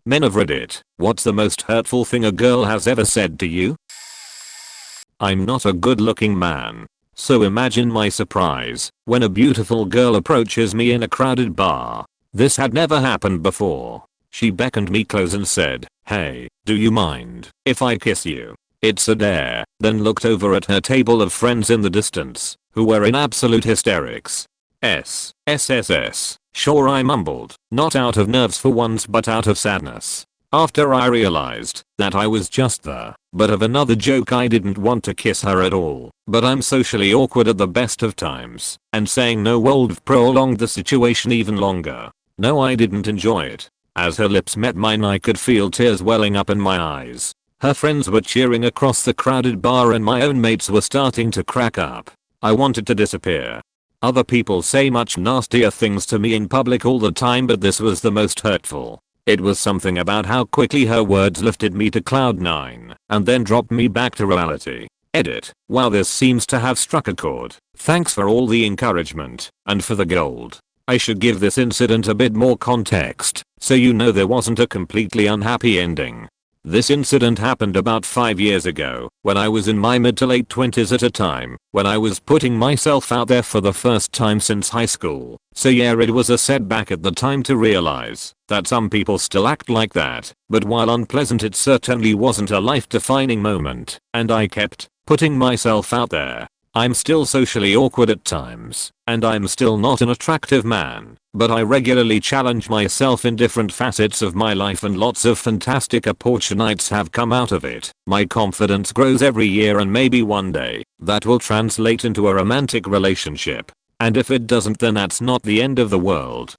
Men of Reddit, what's the most hurtful thing a girl has ever said to you? I'm not a good looking man. So imagine my surprise when a beautiful girl approaches me in a crowded bar. This had never happened before. She beckoned me close and said, "Hey, do you mind if I kiss you?" It's a dare. Then looked over at her table of friends in the distance, who were in absolute hysterics. Sure, I mumbled, not out of nerves for once but out of sadness. After I realized that I was just the butt of another joke. I didn't want to kiss her at all, but I'm socially awkward at the best of times, and saying no would have prolonged the situation even longer. No, I didn't enjoy it. As her lips met mine, I could feel tears welling up in my eyes. Her friends were cheering across the crowded bar and my own mates were starting to crack up. I wanted to disappear. Other people say much nastier things to me in public all the time, but this was the most hurtful. It was something about how quickly her words lifted me to cloud 9 and then dropped me back to reality. Edit. Wow, this seems to have struck a chord. Thanks for all the encouragement and for the gold. I should give this incident a bit more context so you know there wasn't a completely unhappy ending. This incident happened about 5 years ago when I was in my mid to late 20s, at a time when I was putting myself out there for the first time since high school. So yeah, it was a setback at the time to realize that some people still act like that, but while unpleasant it certainly wasn't a life-defining moment, and I kept putting myself out there. I'm still socially awkward at times, and I'm still not an attractive man, but I regularly challenge myself in different facets of my life and lots of fantastic opportunities have come out of it. My confidence grows every year and maybe one day that will translate into a romantic relationship. And if it doesn't, then that's not the end of the world.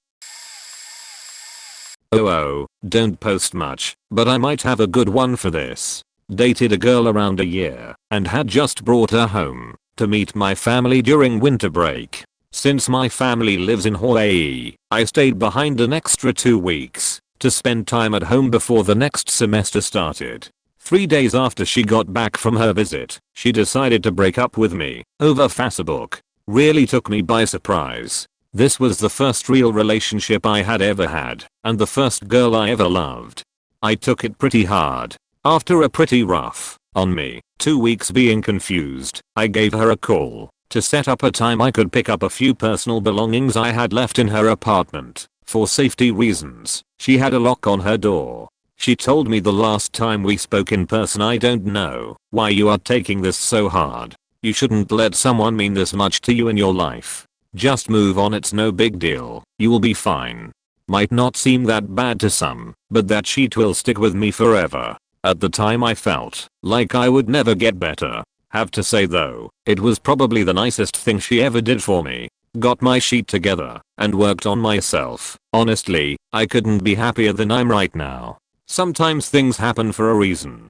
Oh, don't post much, but I might have a good one for this. Dated a girl around a year and had just brought her home to meet my family during winter break. Since my family lives in Hawaii, I stayed behind an extra 2 weeks to spend time at home before the next semester started. 3 days after she got back from her visit, she decided to break up with me over Facebook. Really took me by surprise. This was the first real relationship I had ever had, and the first girl I ever loved. I took it pretty hard. After a pretty rough on me 2 weeks being confused, I gave her a call to set up a time I could pick up a few personal belongings I had left in her apartment. For safety reasons, she had a lock on her door. She told me the last time we spoke in person, "I don't know why you are taking this so hard. You shouldn't let someone mean this much to you in your life. Just move on, it's no big deal, you will be fine." Might not seem that bad to some, but that sheet will stick with me forever. At the time I felt like I would never get better. Have to say though, it was probably the nicest thing she ever did for me. Got my sheet together and worked on myself. Honestly, I couldn't be happier than I'm right now. Sometimes things happen for a reason.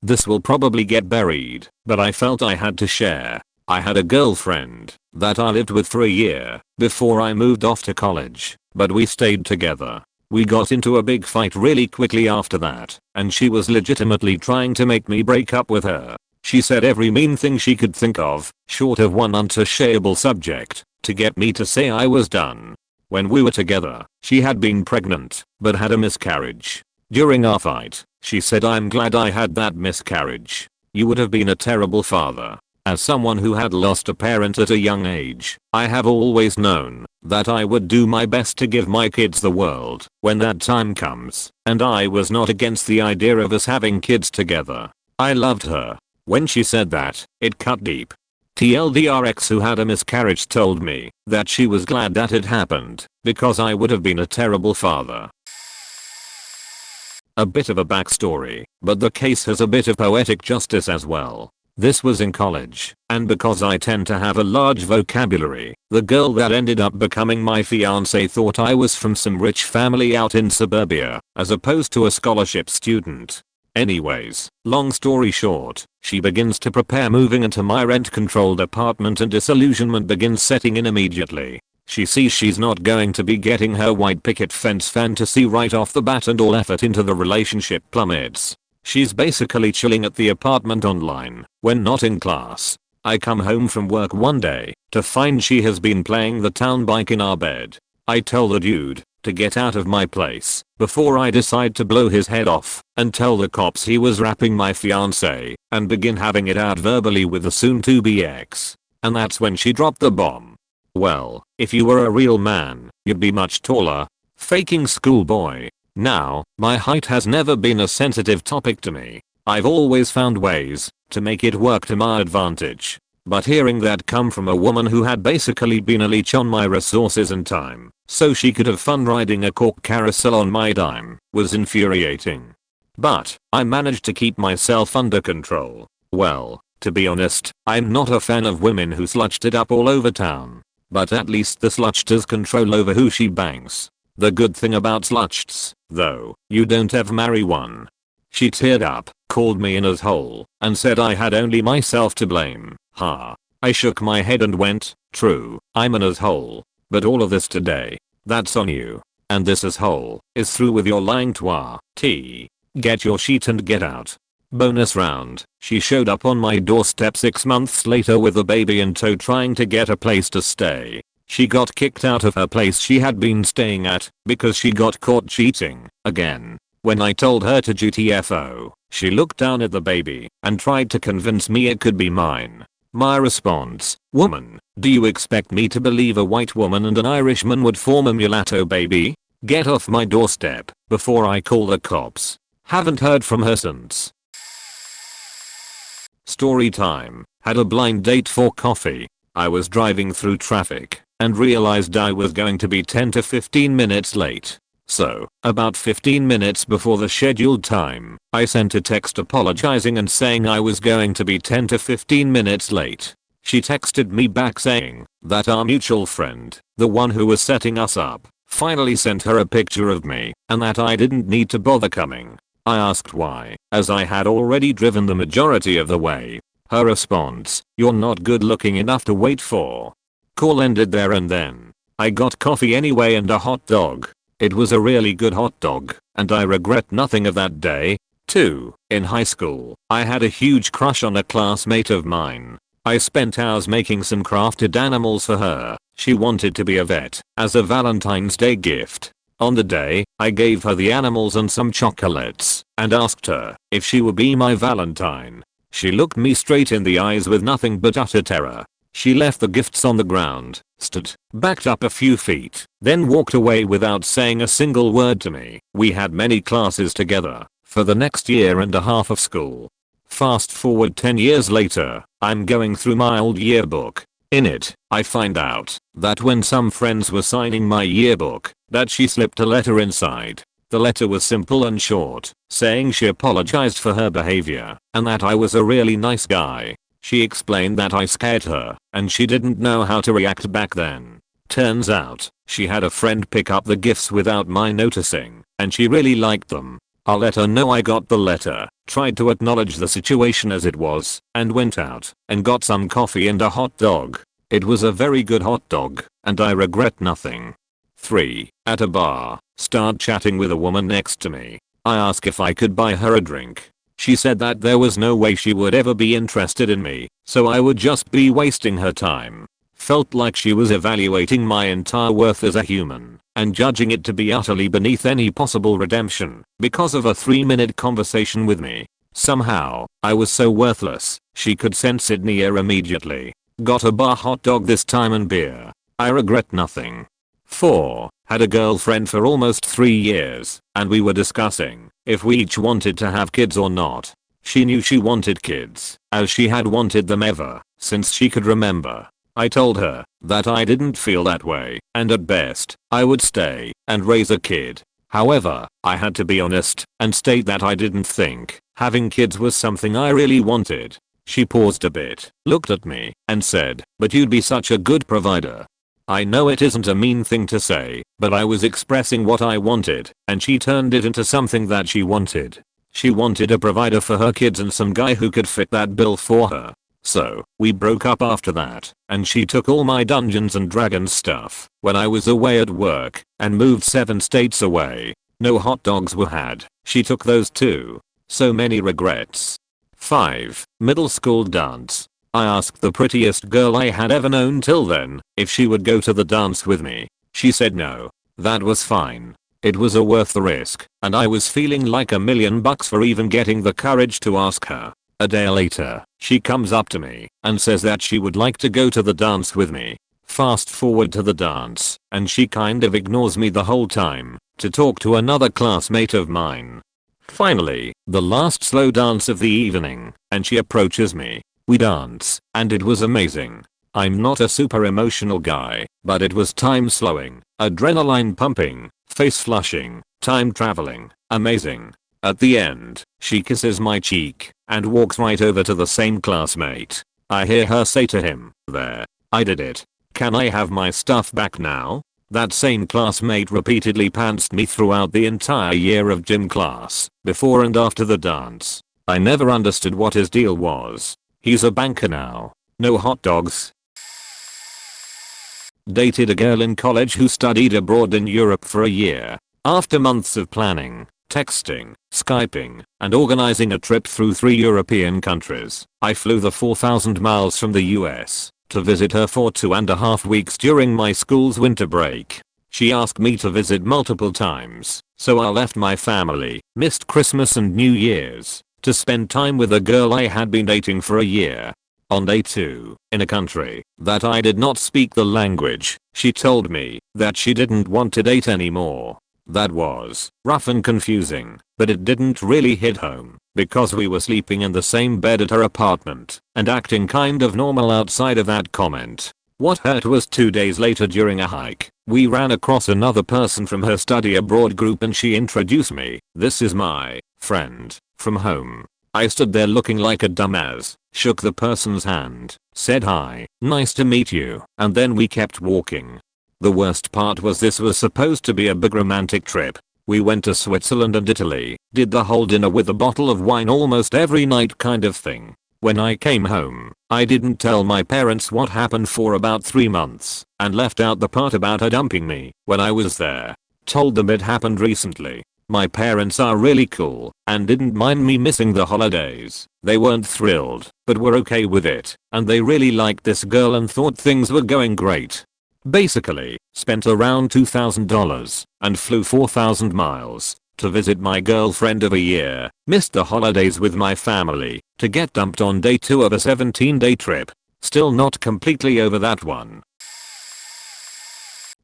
This will probably get buried, but I felt I had to share. I had a girlfriend that I lived with for a year before I moved off to college, but we stayed together. We got into a big fight really quickly after that, and she was legitimately trying to make me break up with her. She said every mean thing she could think of, short of one untouchable subject, to get me to say I was done. When we were together, she had been pregnant, but had a miscarriage. During our fight, she said, "I'm glad I had that miscarriage. You would have been a terrible father." As someone who had lost a parent at a young age, I have always known that I would do my best to give my kids the world when that time comes, and I was not against the idea of us having kids together. I loved her. When she said that, it cut deep. TLDRX, who had a miscarriage, told me that she was glad that it happened because I would have been a terrible father. A bit of a backstory, but the case has a bit of poetic justice as well. This was in college, and because I tend to have a large vocabulary, the girl that ended up becoming my fiance thought I was from some rich family out in suburbia, as opposed to a scholarship student. Anyways, long story short, she begins to prepare moving into my rent-controlled apartment and disillusionment begins setting in immediately. She sees she's not going to be getting her white picket fence fantasy right off the bat and all effort into the relationship plummets. She's basically chilling at the apartment online when not in class. I come home from work one day to find she has been playing the town bike in our bed. I tell the dude to get out of my place before I decide to blow his head off and tell the cops he was rapping my fiance and begin having it out verbally with the soon-to-be ex. And that's when she dropped the bomb. Well, if you were a real man, you'd be much taller. Faking schoolboy. Now, my height has never been a sensitive topic to me. I've always found ways to make it work to my advantage. But hearing that come from a woman who had basically been a leech on my resources and time, so she could have fun riding a cork carousel on my dime, was infuriating. But I managed to keep myself under control. Well, to be honest, I'm not a fan of women who slutched it up all over town. But at least the slutchters control over who she bangs. The good thing about slutchts, though, you don't ever marry one. She teared up, called me an asshole, and said I had only myself to blame. Ha. I shook my head and went, true, I'm an asshole. But all of this today, that's on you. And this asshole is through with your lying twat. Get your sheet and get out. Bonus round, she showed up on my doorstep 6 months later with a baby in tow trying to get a place to stay. She got kicked out of her place she had been staying at because she got caught cheating again. When I told her to GTFO, she looked down at the baby and tried to convince me it could be mine. My response, woman, do you expect me to believe a white woman and an Irishman would form a mulatto baby? Get off my doorstep before I call the cops. Haven't heard from her since. Story time. Had a blind date for coffee. I was driving through traffic and realized I was going to be 10 to 15 minutes late. So, about 15 minutes before the scheduled time, I sent a text apologizing and saying I was going to be 10 to 15 minutes late. She texted me back saying that our mutual friend, the one who was setting us up, finally sent her a picture of me and that I didn't need to bother coming. I asked why, as I had already driven the majority of the way. Her response, you're not good looking enough to wait for. Call ended there and then. I got coffee anyway and a hot dog. It was a really good hot dog, and I regret nothing of that day. 2. In high school, I had a huge crush on a classmate of mine. I spent hours making some crafted animals for her. She wanted to be a vet as a Valentine's Day gift. On the day, I gave her the animals and some chocolates and asked her if she would be my Valentine. She looked me straight in the eyes with nothing but utter terror. She left the gifts on the ground, stood, backed up a few feet, then walked away without saying a single word to me. We had many classes together for the next year and a half of school. Fast forward 10 years later, I'm going through my old yearbook. In it, I find out that when some friends were signing my yearbook, that she slipped a letter inside. The letter was simple and short, saying she apologized for her behavior and that I was a really nice guy. She explained that I scared her and she didn't know how to react back then. Turns out, she had a friend pick up the gifts without my noticing and she really liked them. I let her know I got the letter, tried to acknowledge the situation as it was, and went out and got some coffee and a hot dog. It was a very good hot dog, and I regret nothing. 3. At a bar, start chatting with a woman next to me. I asked if I could buy her a drink. She said that there was no way she would ever be interested in me, so I would just be wasting her time. Felt like she was evaluating my entire worth as a human and judging it to be utterly beneath any possible redemption because of a 3-minute conversation with me. Somehow, I was so worthless, she could sense it near immediately. Got a bar hot dog this time and beer. I regret nothing. 4. Had a girlfriend for almost 3 years, and we were discussing if we each wanted to have kids or not. She knew she wanted kids, as she had wanted them ever since she could remember. I told her that I didn't feel that way, and at best, I would stay and raise a kid. However, I had to be honest and state that I didn't think having kids was something I really wanted. She paused a bit, looked at me, and said, "But you'd be such a good provider." I know it isn't a mean thing to say, but I was expressing what I wanted, and she turned it into something that she wanted. She wanted a provider for her kids and some guy who could fit that bill for her. So, we broke up after that, and she took all my Dungeons and Dragons stuff when I was away at work, and moved 7 states away. No hot dogs were had. She took those too. So many regrets. 5. Middle school dance. I asked the prettiest girl I had ever known till then if she would go to the dance with me. She said no. That was fine. It was worth the risk, and I was feeling like $1,000,000 for even getting the courage to ask her. A day later, she comes up to me and says that she would like to go to the dance with me. Fast forward to the dance, and she kind of ignores me the whole time to talk to another classmate of mine. Finally, the last slow dance of the evening, and she approaches me. We dance, and it was amazing. I'm not a super emotional guy, but it was time slowing, adrenaline pumping, face flushing, time traveling, amazing. At the end, she kisses my cheek and walks right over to the same classmate. I hear her say to him, "There, I did it. Can I have my stuff back now?" That same classmate repeatedly pantsed me throughout the entire year of gym class, before and after the dance. I never understood what his deal was. He's a banker now. No hot dogs. Dated a girl in college who studied abroad in Europe for a year. After months of planning, texting, Skyping, and organizing a trip through 3 European countries, I flew the 4,000 miles from the US to visit her for 2.5 weeks during my school's winter break. She asked me to visit multiple times, so I left my family, missed Christmas and New Year's, to spend time with a girl I had been dating for a year. On day 2, in a country that I did not speak the language, she told me that she didn't want to date anymore. That was rough and confusing, but it didn't really hit home, because we were sleeping in the same bed at her apartment and acting kind of normal outside of that comment. What hurt was 2 days later during a hike, we ran across another person from her study abroad group and she introduced me. "This is my friend from home." I stood there looking like a dumbass, shook the person's hand, said hi, "Nice to meet you," and then we kept walking. The worst part was this was supposed to be a big romantic trip. We went to Switzerland and Italy, did the whole dinner with a bottle of wine almost every night kind of thing. When I came home, I didn't tell my parents what happened for about 3 months, and left out the part about her dumping me when I was there. Told them it happened recently. My parents are really cool and didn't mind me missing the holidays. They weren't thrilled, but were okay with it, and they really liked this girl and thought things were going great. Basically, spent around $2,000 and flew 4,000 miles to visit my girlfriend of a year, missed the holidays with my family to get dumped on day 2 of a 17-day trip. Still not completely over that one.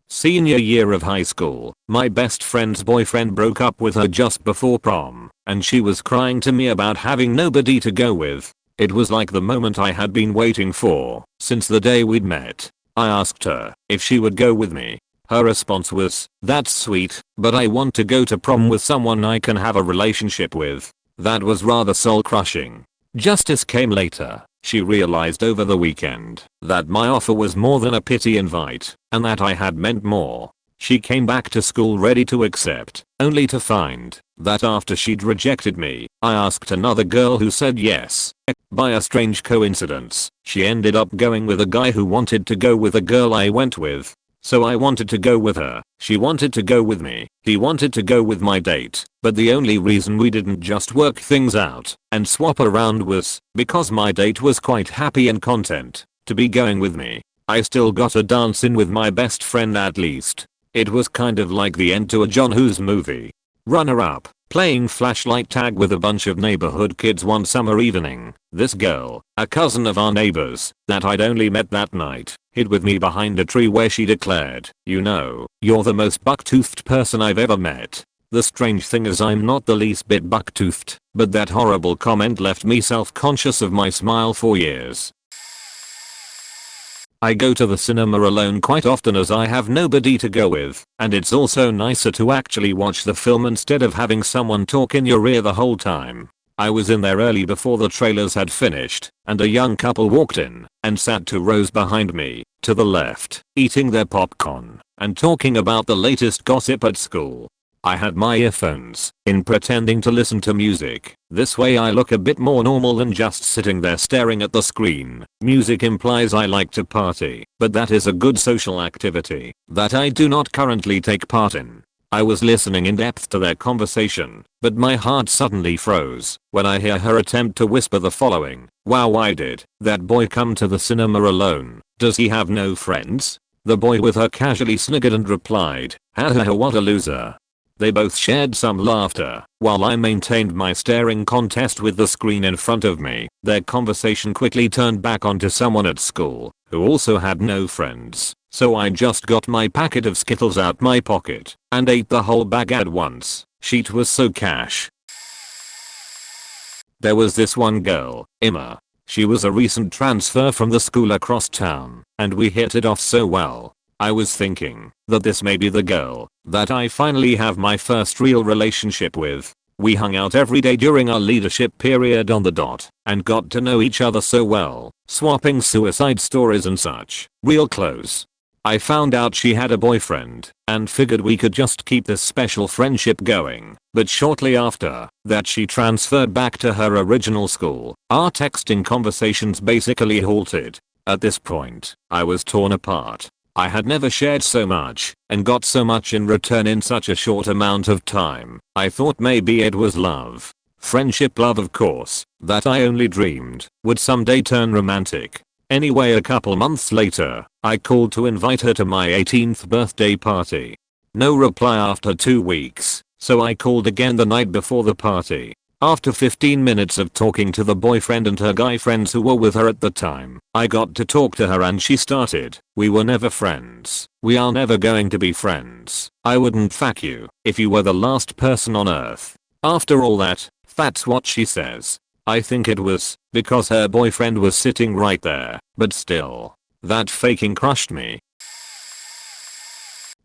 Senior year of high school, my best friend's boyfriend broke up with her just before prom, and she was crying to me about having nobody to go with. It was like the moment I had been waiting for since the day we'd met. I asked her if she would go with me. Her response was, "That's sweet, but I want to go to prom with someone I can have a relationship with." That was rather soul crushing. Justice came later. She realized over the weekend that my offer was more than a pity invite, and that I had meant more. She came back to school ready to accept, only to find that after she'd rejected me, I asked another girl who said yes. By a strange coincidence, she ended up going with a guy who wanted to go with a girl I went with. So I wanted to go with her, she wanted to go with me, he wanted to go with my date, but the only reason we didn't just work things out and swap around was because my date was quite happy and content to be going with me. I still got a dance in with my best friend at least. It was kind of like the end to a John Hughes movie. Runner up, playing flashlight tag with a bunch of neighborhood kids one summer evening. This girl, a cousin of our neighbors that I'd only met that night, hid with me behind a tree where she declared, "You know, you're the most buck-toothed person I've ever met." The strange thing is I'm not the least bit buck-toothed, but that horrible comment left me self-conscious of my smile for years. I go to the cinema alone quite often as I have nobody to go with, and it's also nicer to actually watch the film instead of having someone talk in your ear the whole time. I was in there early before the trailers had finished, and a young couple walked in and sat 2 rows behind me, to the left, eating their popcorn and talking about the latest gossip at school. I had my earphones in pretending to listen to music. This way I look a bit more normal than just sitting there staring at the screen. Music implies I like to party, but that is a good social activity that I do not currently take part in. I was listening in depth to their conversation, but my heart suddenly froze when I hear her attempt to whisper the following. "Wow, why did that boy come to the cinema alone? Does he have no friends?" The boy with her casually sniggered and replied, "Haha, what a loser." They both shared some laughter, while I maintained my staring contest with the screen in front of me. Their conversation quickly turned back onto someone at school, who also had no friends, so I just got my packet of Skittles out my pocket, and ate the whole bag at once. Sheet was so cash. There was this one girl, Emma. She was a recent transfer from the school across town, and we hit it off so well. I was thinking that this may be the girl that I finally have my first real relationship with. We hung out every day during our leadership period on the dot and got to know each other so well, swapping suicide stories and such, real close. I found out she had a boyfriend and figured we could just keep this special friendship going, but shortly after that she transferred back to her original school. Our texting conversations basically halted. At this point, I was torn apart. I had never shared so much and got so much in return in such a short amount of time. I thought maybe it was love. Friendship love, of course, that I only dreamed would someday turn romantic. Anyway, a couple months later, I called to invite her to my 18th birthday party. No reply after 2 weeks, so I called again the night before the party. After 15 minutes of talking to the boyfriend and her guy friends who were with her at the time, I got to talk to her and she started, "We were never friends. We are never going to be friends. I wouldn't fuck you if you were the last person on earth." After all that, that's what she says. I think it was because her boyfriend was sitting right there, but still, that faking crushed me.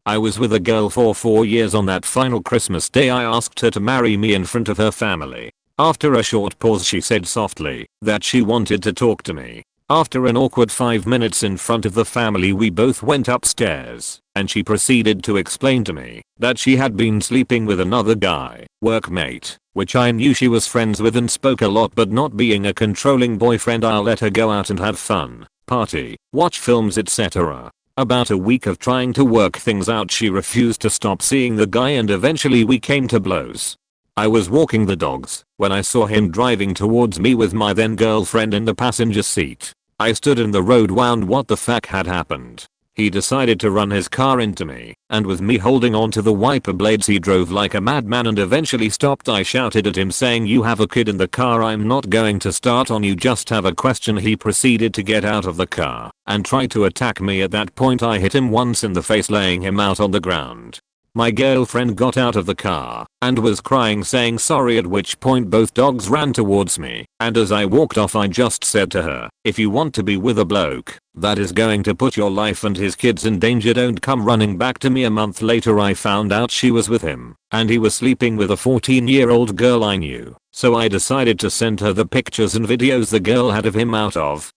I was with a girl for 4 years. On that final Christmas day I asked her to marry me in front of her family. After a short pause she said softly that she wanted to talk to me. After an awkward 5 minutes in front of the family we both went upstairs, and she proceeded to explain to me that she had been sleeping with another guy, workmate, which I knew she was friends with and spoke a lot, but not being a controlling boyfriend I'll let her go out and have fun, party, watch films, etc. About a week of trying to work things out she refused to stop seeing the guy and eventually we came to blows. I was walking the dogs when I saw him driving towards me with my then girlfriend in the passenger seat. I stood in the road wondering what the fuck had happened. He decided to run his car into me, and with me holding on to the wiper blades he drove like a madman and eventually stopped. I shouted at him saying, "You have a kid in the car, I'm not going to start on you, just have a question." He proceeded to get out of the car and try to attack me. At that point I hit him once in the face, laying him out on the ground. My girlfriend got out of the car and was crying saying sorry, at which point both dogs ran towards me, and as I walked off I just said to her, "If you want to be with a bloke that is going to put your life and his kids in danger, don't come running back to me." A month later I found out she was with him and he was sleeping with a 14-year-old girl I knew, so I decided to send her the pictures and videos the girl had of him out of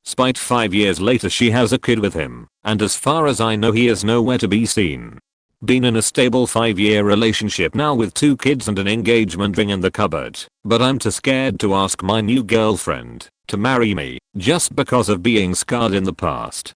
spite. 5 years later she has a kid with him, and as far as I know he is nowhere to be seen. Been in a stable 5-year relationship now with 2 kids and an engagement ring in the cupboard, but I'm too scared to ask my new girlfriend to marry me just because of being scarred in the past.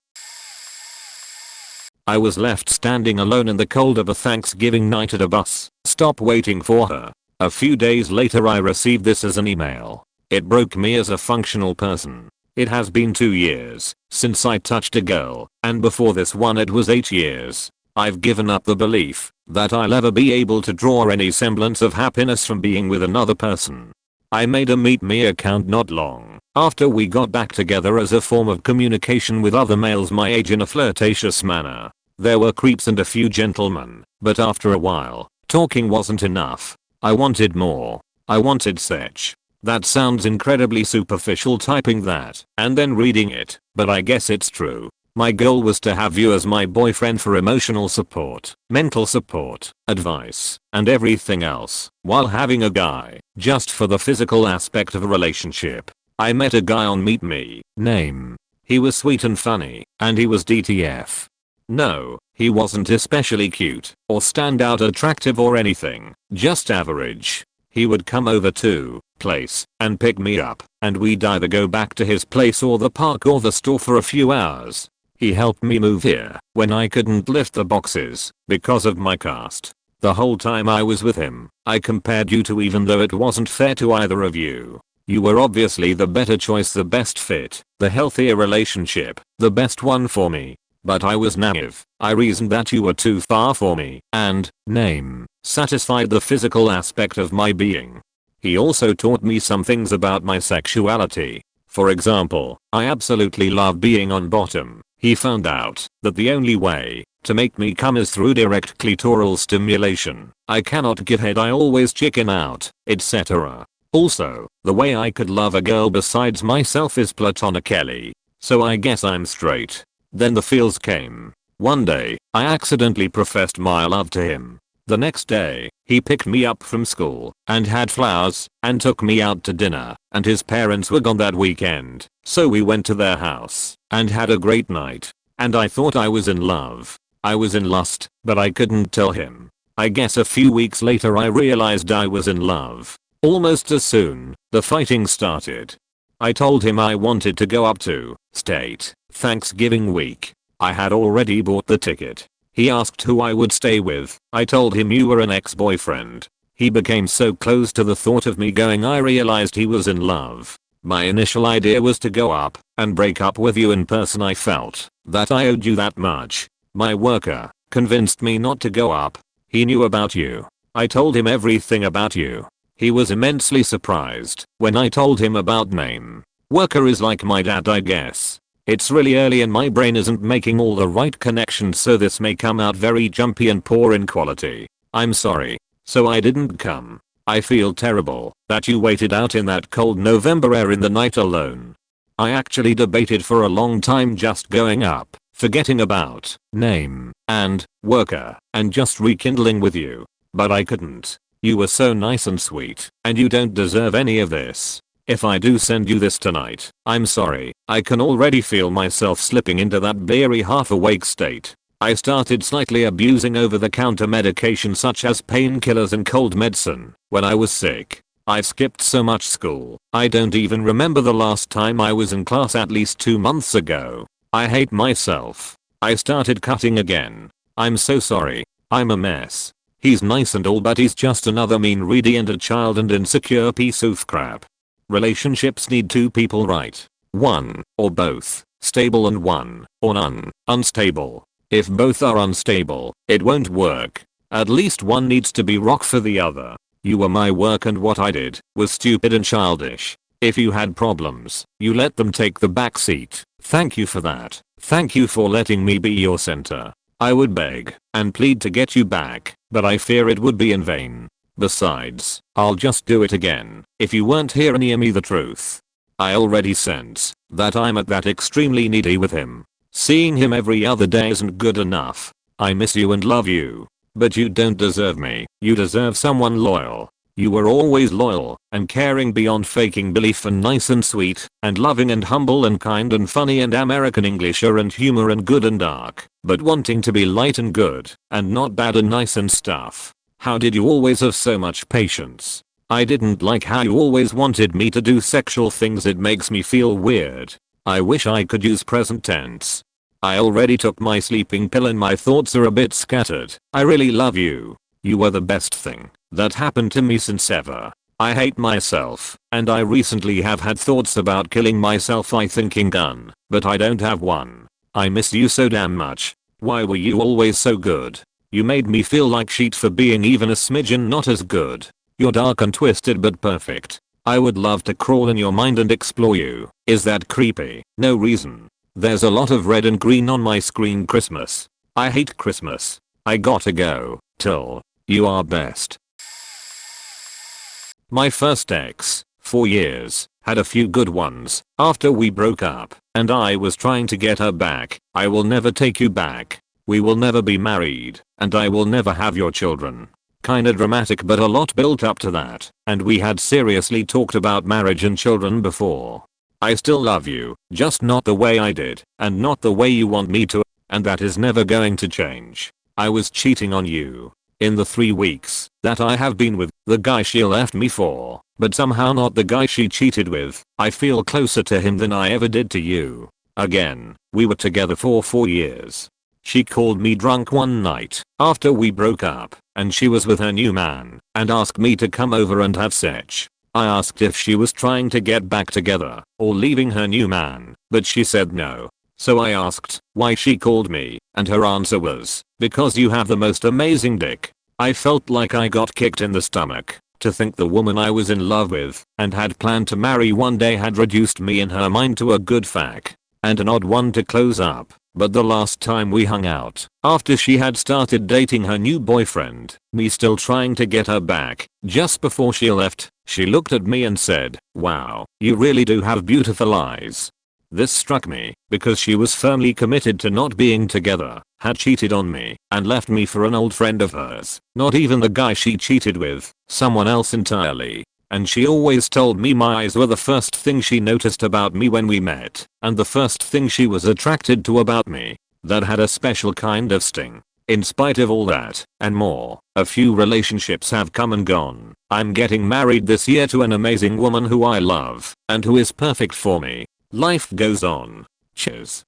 I was left standing alone in the cold of a Thanksgiving night at a bus stop waiting for her. A few days later I received this as an email. It broke me as a functional person. It has been 2 years since I touched a girl, and before this one it was 8 years. I've given up the belief that I'll ever be able to draw any semblance of happiness from being with another person. I made a Meet Me account not long after we got back together as a form of communication with other males my age in a flirtatious manner. There were creeps and a few gentlemen, but after a while, talking wasn't enough. I wanted more. I wanted sex. That sounds incredibly superficial typing that and then reading it, but I guess it's true. My goal was to have you as my boyfriend for emotional support, mental support, advice, and everything else, while having a guy just for the physical aspect of a relationship. I met a guy on Meet Me. Name. He was sweet and funny, and he was DTF. No, he wasn't especially cute, or stand out attractive or anything, just average. He would come over to place and pick me up, and we'd either go back to his place or the park or the store for a few hours. He helped me move here when I couldn't lift the boxes because of my caste. The whole time I was with him, I compared you to, even though it wasn't fair to either of you. You were obviously the better choice, the best fit, the healthier relationship, the best one for me. But I was naive. I reasoned that you were too far for me, and name satisfied the physical aspect of my being. He also taught me some things about my sexuality. For example, I absolutely love being on bottom. He found out that the only way to make me come is through direct clitoral stimulation. I cannot give head, I always chicken out, etc. Also, the way I could love a girl besides myself is platonically. So I guess I'm straight. Then the feels came. One day, I accidentally professed my love to him. The next day, he picked me up from school and had flowers and took me out to dinner, and his parents were gone that weekend, so we went to their house and had a great night. And I thought I was in love. I was in lust, but I couldn't tell him. I guess a few weeks later I realized I was in love. Almost as soon, the fighting started. I told him I wanted to go up to state Thanksgiving week. I had already bought the ticket. He asked who I would stay with. I told him you were an ex-boyfriend. He became so close to the thought of me going I realized he was in love. My initial idea was to go up and break up with you in person. I felt that I owed you that much. My worker convinced me not to go up. He knew about you. I told him everything about you. He was immensely surprised when I told him about name. Worker is like my dad, I guess. It's really early and my brain isn't making all the right connections, so this may come out very jumpy and poor in quality. I'm sorry. So I didn't come. I feel terrible that you waited out in that cold November air in the night alone. I actually debated for a long time just going up, forgetting about name and worker and just rekindling with you. But I couldn't. You were so nice and sweet, and you don't deserve any of this. If I do send you this tonight, I'm sorry. I can already feel myself slipping into that bleary half-awake state. I started slightly abusing over-the-counter medication such as painkillers and cold medicine when I was sick. I've skipped so much school. I don't even remember the last time I was in class at least 2 months ago. I hate myself. I started cutting again. I'm so sorry. I'm a mess. He's nice and all, but he's just another mean, greedy and a child and insecure piece of crap. Relationships need two people, right? One or both, stable, and one or none, unstable. If both are unstable, it won't work. At least one needs to be rock for the other. You were my work and what I did was stupid and childish. If you had problems, you let them take the back seat. Thank you for that. Thank you for letting me be your center. I would beg and plead to get you back, but I fear it would be in vain. Besides, I'll just do it again if you weren't here near me. The truth. I already sense that I'm at that extremely needy with him. Seeing him every other day isn't good enough. I miss you and love you. But you don't deserve me. You deserve someone loyal. You were always loyal and caring beyond faking belief, and nice and sweet and loving and humble and kind and funny and American Englisher and humor and good and dark, but wanting to be light and good and not bad and nice and stuff. How did you always have so much patience? I didn't like how you always wanted me to do sexual things. It makes me feel weird. I wish I could use present tense. I already took my sleeping pill and my thoughts are a bit scattered. I really love you. You were the best thing that happened to me since ever. I hate myself, and I recently have had thoughts about killing myself. I thinking done, but I don't have one. I miss you so damn much. Why were you always so good? You made me feel like shit for being even a smidgen not as good. You're dark and twisted but perfect. I would love to crawl in your mind and explore you. Is that creepy? No reason. There's a lot of red and green on my screen. Christmas. I hate Christmas. I gotta go. Till. You are best. My first ex, 4 years, had a few good ones after we broke up, and I was trying to get her back. I will never take you back. We will never be married, and I will never have your children. Kinda dramatic, but a lot built up to that, and we had seriously talked about marriage and children before. I still love you, just not the way I did, and not the way you want me to, and that is never going to change. I was cheating on you. In the 3 weeks that I have been with the guy she left me for, but somehow not the guy she cheated with, I feel closer to him than I ever did to you. Again, we were together for 4 years. She called me drunk one night after we broke up, and she was with her new man, and asked me to come over and have sex. I asked if she was trying to get back together or leaving her new man, but she said no. So I asked why she called me, and her answer was, because you have the most amazing dick. I felt like I got kicked in the stomach. To think the woman I was in love with and had planned to marry one day had reduced me in her mind to a good fac. And an odd one to close up. But the last time we hung out, after she had started dating her new boyfriend, me still trying to get her back, just before she left, she looked at me and said, "Wow, you really do have beautiful eyes." This struck me, because she was firmly committed to not being together, had cheated on me, and left me for an old friend of hers, not even the guy she cheated with, someone else entirely. And she always told me my eyes were the first thing she noticed about me when we met, and the first thing she was attracted to about me. That had a special kind of sting. In spite of all that, and more, a few relationships have come and gone. I'm getting married this year to an amazing woman who I love, and who is perfect for me. Life goes on. Cheers.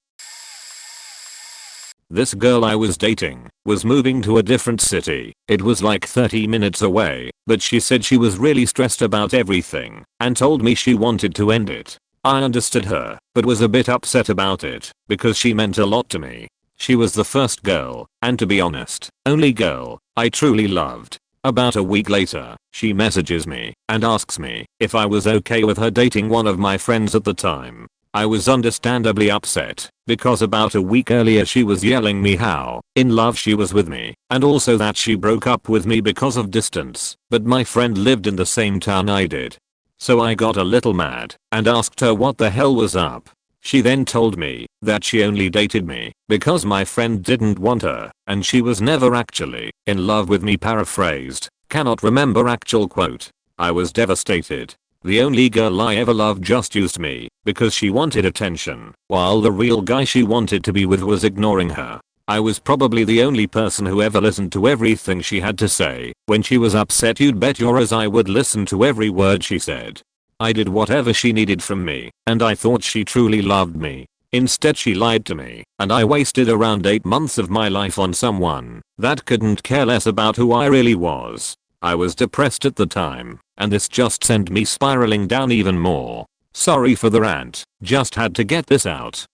This girl I was dating was moving to a different city. It was like 30 minutes away, but she said she was really stressed about everything and told me she wanted to end it. I understood her, but was a bit upset about it because she meant a lot to me. She was the first girl, and to be honest, only girl, I truly loved. About a week later, she messages me and asks me if I was okay with her dating one of my friends at the time. I was understandably upset, because about a week earlier she was yelling me how in love she was with me, and also that she broke up with me because of distance, but my friend lived in the same town I did. So I got a little mad and asked her what the hell was up. She then told me that she only dated me because my friend didn't want her, and she was never actually in love with me. Paraphrased, cannot remember actual quote. I was devastated. The only girl I ever loved just used me because she wanted attention, while the real guy she wanted to be with was ignoring her. I was probably the only person who ever listened to everything she had to say. When she was upset, you'd bet your ass I would listen to every word she said. I did whatever she needed from me, and I thought she truly loved me. Instead she lied to me, and I wasted around 8 months of my life on someone that couldn't care less about who I really was. I was depressed at the time, and this just sent me spiraling down even more. Sorry for the rant, just had to get this out.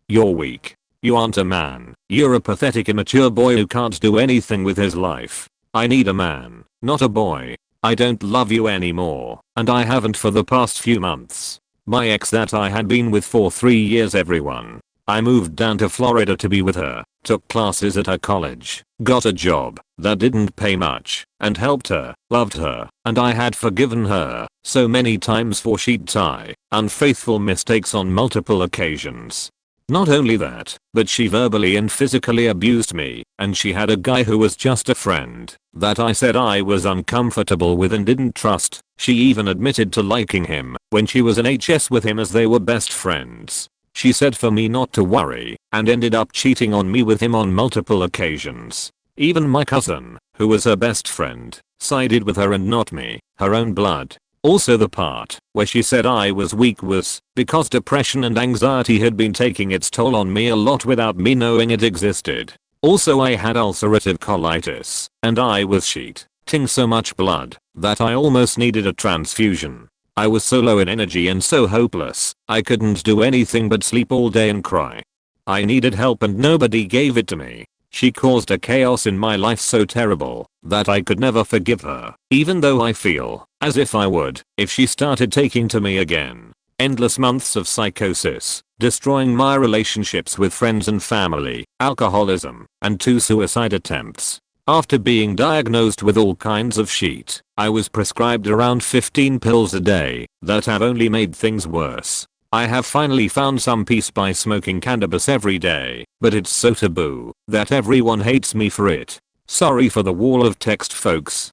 You're weak. You aren't a man. You're a pathetic immature boy who can't do anything with his life. I need a man, not a boy. I don't love you anymore, and I haven't for the past few months. My ex that I had been with for 3 years, everyone. I moved down to Florida to be with her, took classes at her college, got a job that didn't pay much, and helped her, loved her, and I had forgiven her so many times for she'd tie unfaithful mistakes on multiple occasions. Not only that, but she verbally and physically abused me, and she had a guy who was just a friend that I said I was uncomfortable with and didn't trust. She even admitted to liking him when she was an HS with him, as they were best friends. She said for me not to worry, and ended up cheating on me with him on multiple occasions. Even my cousin, who was her best friend, sided with her and not me, her own blood. Also the part where she said I was weak was because depression and anxiety had been taking its toll on me a lot without me knowing it existed. Also I had ulcerative colitis, and I was sheeting so much blood that I almost needed a transfusion. I was so low in energy and so hopeless, I couldn't do anything but sleep all day and cry. I needed help and nobody gave it to me. She caused a chaos in my life so terrible that I could never forgive her, even though I feel as if I would if she started taking to me again. Endless months of psychosis, destroying my relationships with friends and family, alcoholism, and 2 suicide attempts. After being diagnosed with all kinds of shit, I was prescribed around 15 pills a day that have only made things worse. I have finally found some peace by smoking cannabis every day, but it's so taboo that everyone hates me for it. Sorry for the wall of text, folks.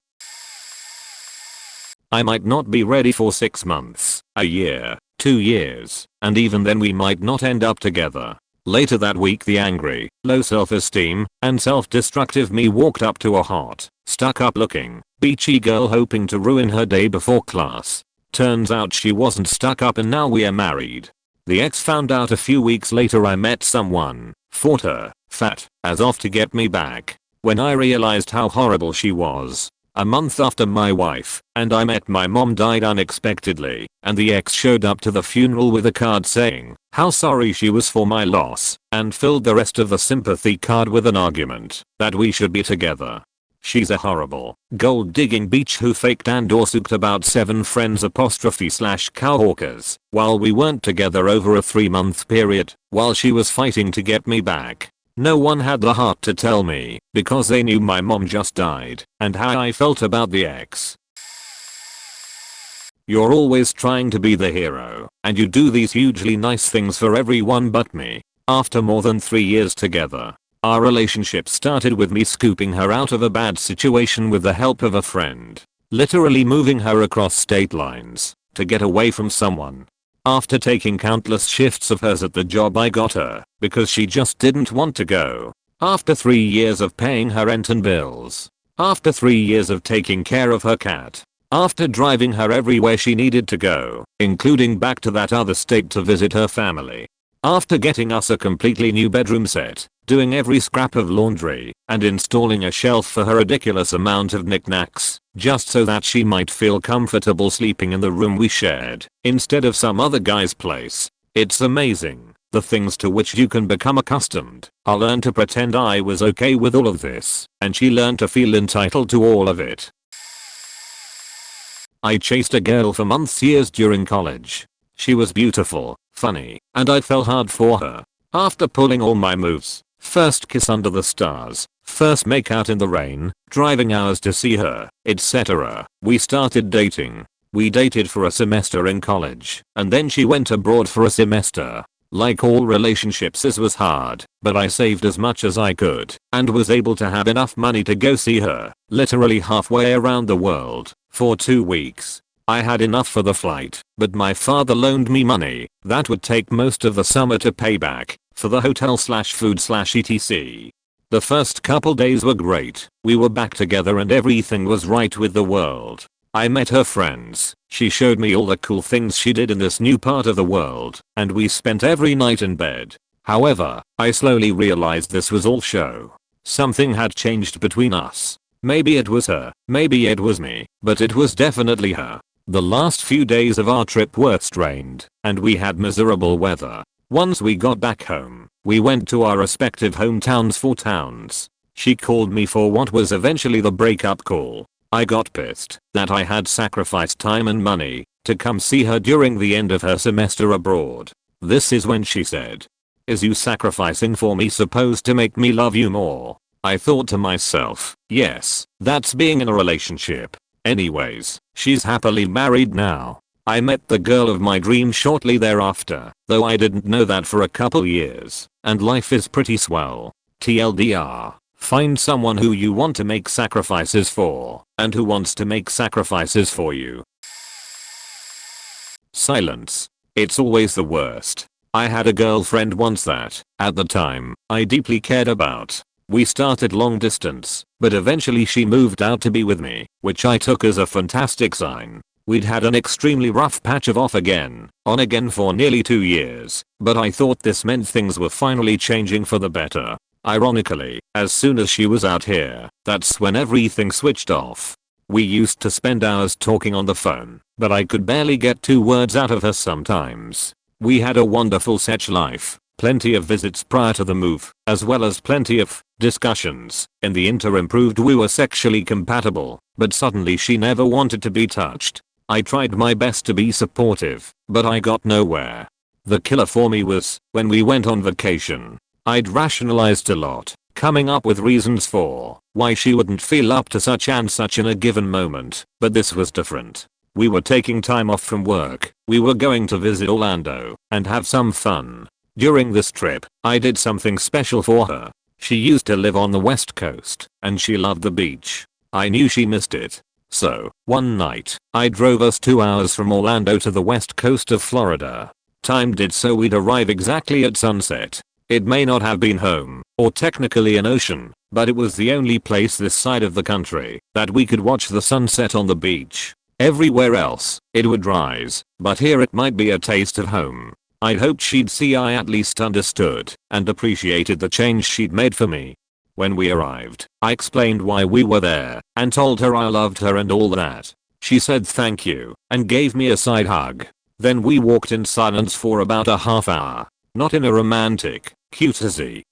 I might not be ready for 6 months, a year, 2 years, and even then we might not end up together. Later that week, the angry, low self-esteem, and self-destructive me walked up to a hot, stuck-up looking, beachy girl hoping to ruin her day before class. Turns out she wasn't stuck up, and now we are married. The ex found out a few weeks later I met someone, fought her, fat, as off to get me back. When I realized how horrible she was, a month after my wife and I met my mom died unexpectedly, and the ex showed up to the funeral with a card saying how sorry she was for my loss, and filled the rest of the sympathy card with an argument that we should be together. She's a horrible, gold-digging bitch who faked and or souped about 7 friends /cowhawkers while we weren't together over a 3-month period, while she was fighting to get me back. No one had the heart to tell me, because they knew my mom just died, and how I felt about the ex. You're always trying to be the hero, and you do these hugely nice things for everyone but me. After more than 3 years together, our relationship started with me scooping her out of a bad situation with the help of a friend. Literally moving her across state lines to get away from someone. After taking countless shifts of hers at the job I got her because she just didn't want to go. After 3 years of paying her rent and bills. After 3 years of taking care of her cat. After driving her everywhere she needed to go, including back to that other state to visit her family. After getting us a completely new bedroom set, doing every scrap of laundry, and installing a shelf for her ridiculous amount of knickknacks, just so that she might feel comfortable sleeping in the room we shared, instead of some other guy's place. It's amazing, the things to which you can become accustomed. I learned to pretend I was okay with all of this, and she learned to feel entitled to all of it. I chased a girl for months years during college. She was beautiful, funny, and I fell hard for her. After pulling all my moves, first kiss under the stars, first make out in the rain, driving hours to see her, etc., we started dating. We dated for a semester in college, and then she went abroad for a semester. Like all relationships, this was hard, but I saved as much as I could, and was able to have enough money to go see her, literally halfway around the world, for 2 weeks. I had enough for the flight, but my father loaned me money that would take most of the summer to pay back for the hotel/food/etc. The first couple days were great. We were back together and everything was right with the world. I met her friends. She showed me all the cool things she did in this new part of the world, and we spent every night in bed. However, I slowly realized this was all show. Something had changed between us. Maybe it was her, maybe it was me, but it was definitely her. The last few days of our trip were strained, and we had miserable weather. Once we got back home, we went to our respective hometowns for towns. She called me for what was eventually the breakup call. I got pissed that I had sacrificed time and money to come see her during the end of her semester abroad. This is when she said, "Is you sacrificing for me supposed to make me love you more?" I thought to myself, yes, that's being in a relationship. Anyways, she's happily married now. I met the girl of my dreams shortly thereafter, though I didn't know that for a couple years, and life is pretty swell. TLDR, find someone who you want to make sacrifices for, and who wants to make sacrifices for you. Silence. It's always the worst. I had a girlfriend once that, at the time, I deeply cared about. We started long distance, but eventually she moved out to be with me, which I took as a fantastic sign. We'd had an extremely rough patch of on again for nearly 2 years, but I thought this meant things were finally changing for the better. Ironically, as soon as she was out here, that's when everything switched off. We used to spend hours talking on the phone, but I could barely get 2 words out of her sometimes. We had a wonderful sex life. Plenty of visits prior to the move, as well as plenty of discussions. In the interim proved we were sexually compatible, but suddenly she never wanted to be touched. I tried my best to be supportive, but I got nowhere. The killer for me was when we went on vacation. I'd rationalized a lot, coming up with reasons for why she wouldn't feel up to such and such in a given moment, but this was different. We were taking time off from work, we were going to visit Orlando and have some fun. During this trip, I did something special for her. She used to live on the West Coast, and she loved the beach. I knew she missed it. So, one night, I drove us 2 hours from Orlando to the west coast of Florida. Timed it so we'd arrive exactly at sunset. It may not have been home, or technically an ocean, but it was the only place this side of the country that we could watch the sunset on the beach. Everywhere else, it would rise, but here it might be a taste of home. I hoped she'd see I at least understood and appreciated the change she'd made for me. When we arrived, I explained why we were there and told her I loved her and all that. She said thank you and gave me a side hug. Then we walked in silence for about a half hour. Not in a romantic, cutesy,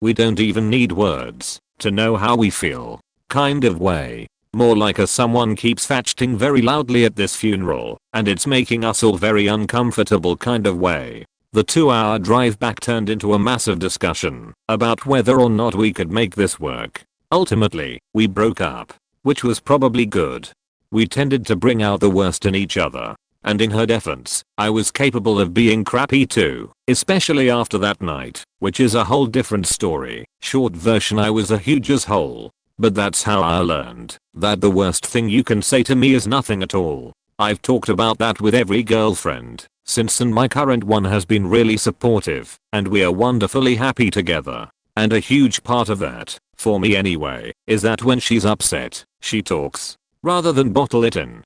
we don't even need words to know how we feel kind of way. More like a someone keeps fetching very loudly at this funeral and it's making us all very uncomfortable kind of way. The 2-hour drive back turned into a massive discussion about whether or not we could make this work. Ultimately, we broke up, which was probably good. We tended to bring out the worst in each other. And in her defense, I was capable of being crappy too, especially after that night, which is a whole different story. Short version, I was a huge asshole. But that's how I learned that the worst thing you can say to me is nothing at all. I've talked about that with every girlfriend since, and my current one has been really supportive and we are wonderfully happy together. And a huge part of that, for me anyway, is that when she's upset, she talks rather than bottle it in.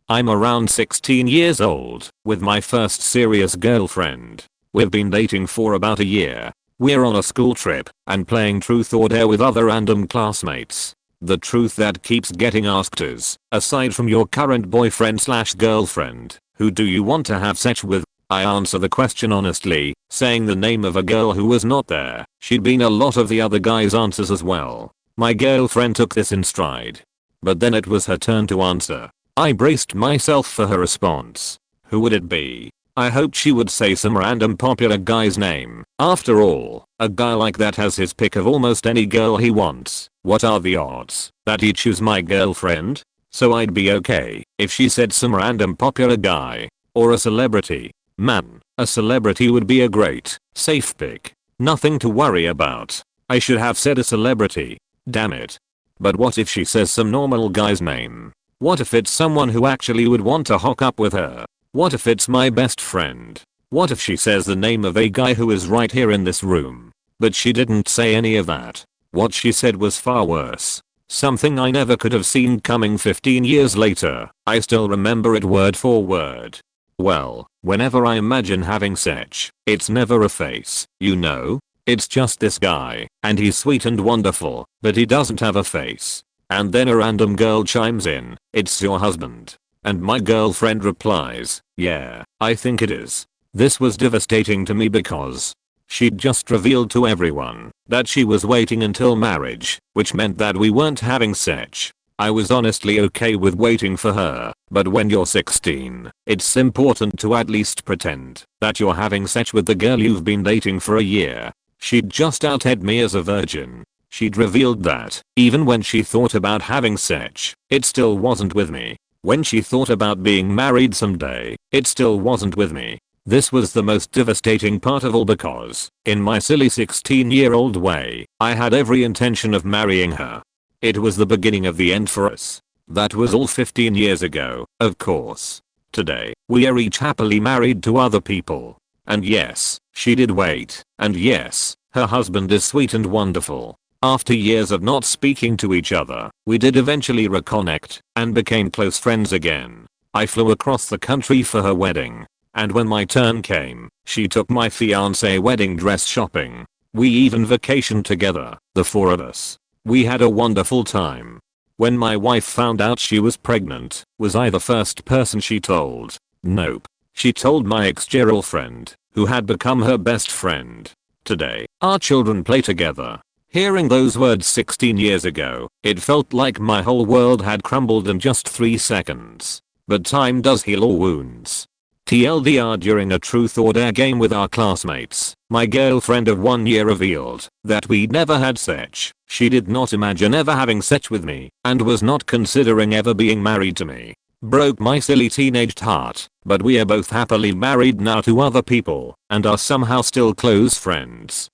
I'm around 16 years old with my first serious girlfriend. We've been dating for about a year. We're on a school trip and playing truth or dare with other random classmates. The truth that keeps getting asked is, aside from your current boyfriend/girlfriend, who do you want to have sex with? I answer the question honestly, saying the name of a girl who was not there. She'd been a lot of the other guys' answers as well. My girlfriend took this in stride. But then it was her turn to answer. I braced myself for her response. Who would it be? I hoped she would say some random popular guy's name. After all, a guy like that has his pick of almost any girl he wants. What are the odds that he'd choose my girlfriend? So I'd be okay if she said some random popular guy. Or a celebrity. Man, a celebrity would be a great, safe pick. Nothing to worry about. I should have said a celebrity. Damn it. But what if she says some normal guy's name? What if it's someone who actually would want to hook up with her? What if it's my best friend? What if she says the name of a guy who is right here in this room? But she didn't say any of that. What she said was far worse. Something I never could have seen coming 15 years later. I still remember it word for word. Well, whenever I imagine having sex, it's never a face, you know? It's just this guy, and he's sweet and wonderful, but he doesn't have a face. And then a random girl chimes in, it's your husband. And my girlfriend replies, yeah, I think it is. This was devastating to me because she'd just revealed to everyone that she was waiting until marriage, which meant that we weren't having sex. I was honestly okay with waiting for her, but when you're 16, it's important to at least pretend that you're having sex with the girl you've been dating for a year. She'd just outed me as a virgin. She'd revealed that, even when she thought about having sex, it still wasn't with me. When she thought about being married someday, it still wasn't with me. This was the most devastating part of all because, in my silly 16-year-old way, I had every intention of marrying her. It was the beginning of the end for us. That was all 15 years ago, of course. Today, we are each happily married to other people. And yes, she did wait. And yes, her husband is sweet and wonderful. After years of not speaking to each other, we did eventually reconnect and became close friends again. I flew across the country for her wedding. And when my turn came, she took my fiancé wedding dress shopping. We even vacationed together, the four of us. We had a wonderful time. When my wife found out she was pregnant, was I the first person she told? Nope. She told my ex-girlfriend, who had become her best friend. Today, our children play together. Hearing those words 16 years ago, it felt like my whole world had crumbled in just 3 seconds. But time does heal all wounds. TLDR, during a truth or dare game with our classmates, my girlfriend of 1 year revealed that we'd never had sex. She did not imagine ever having sex with me and was not considering ever being married to me. Broke my silly teenaged heart, but we are both happily married now to other people and are somehow still close friends.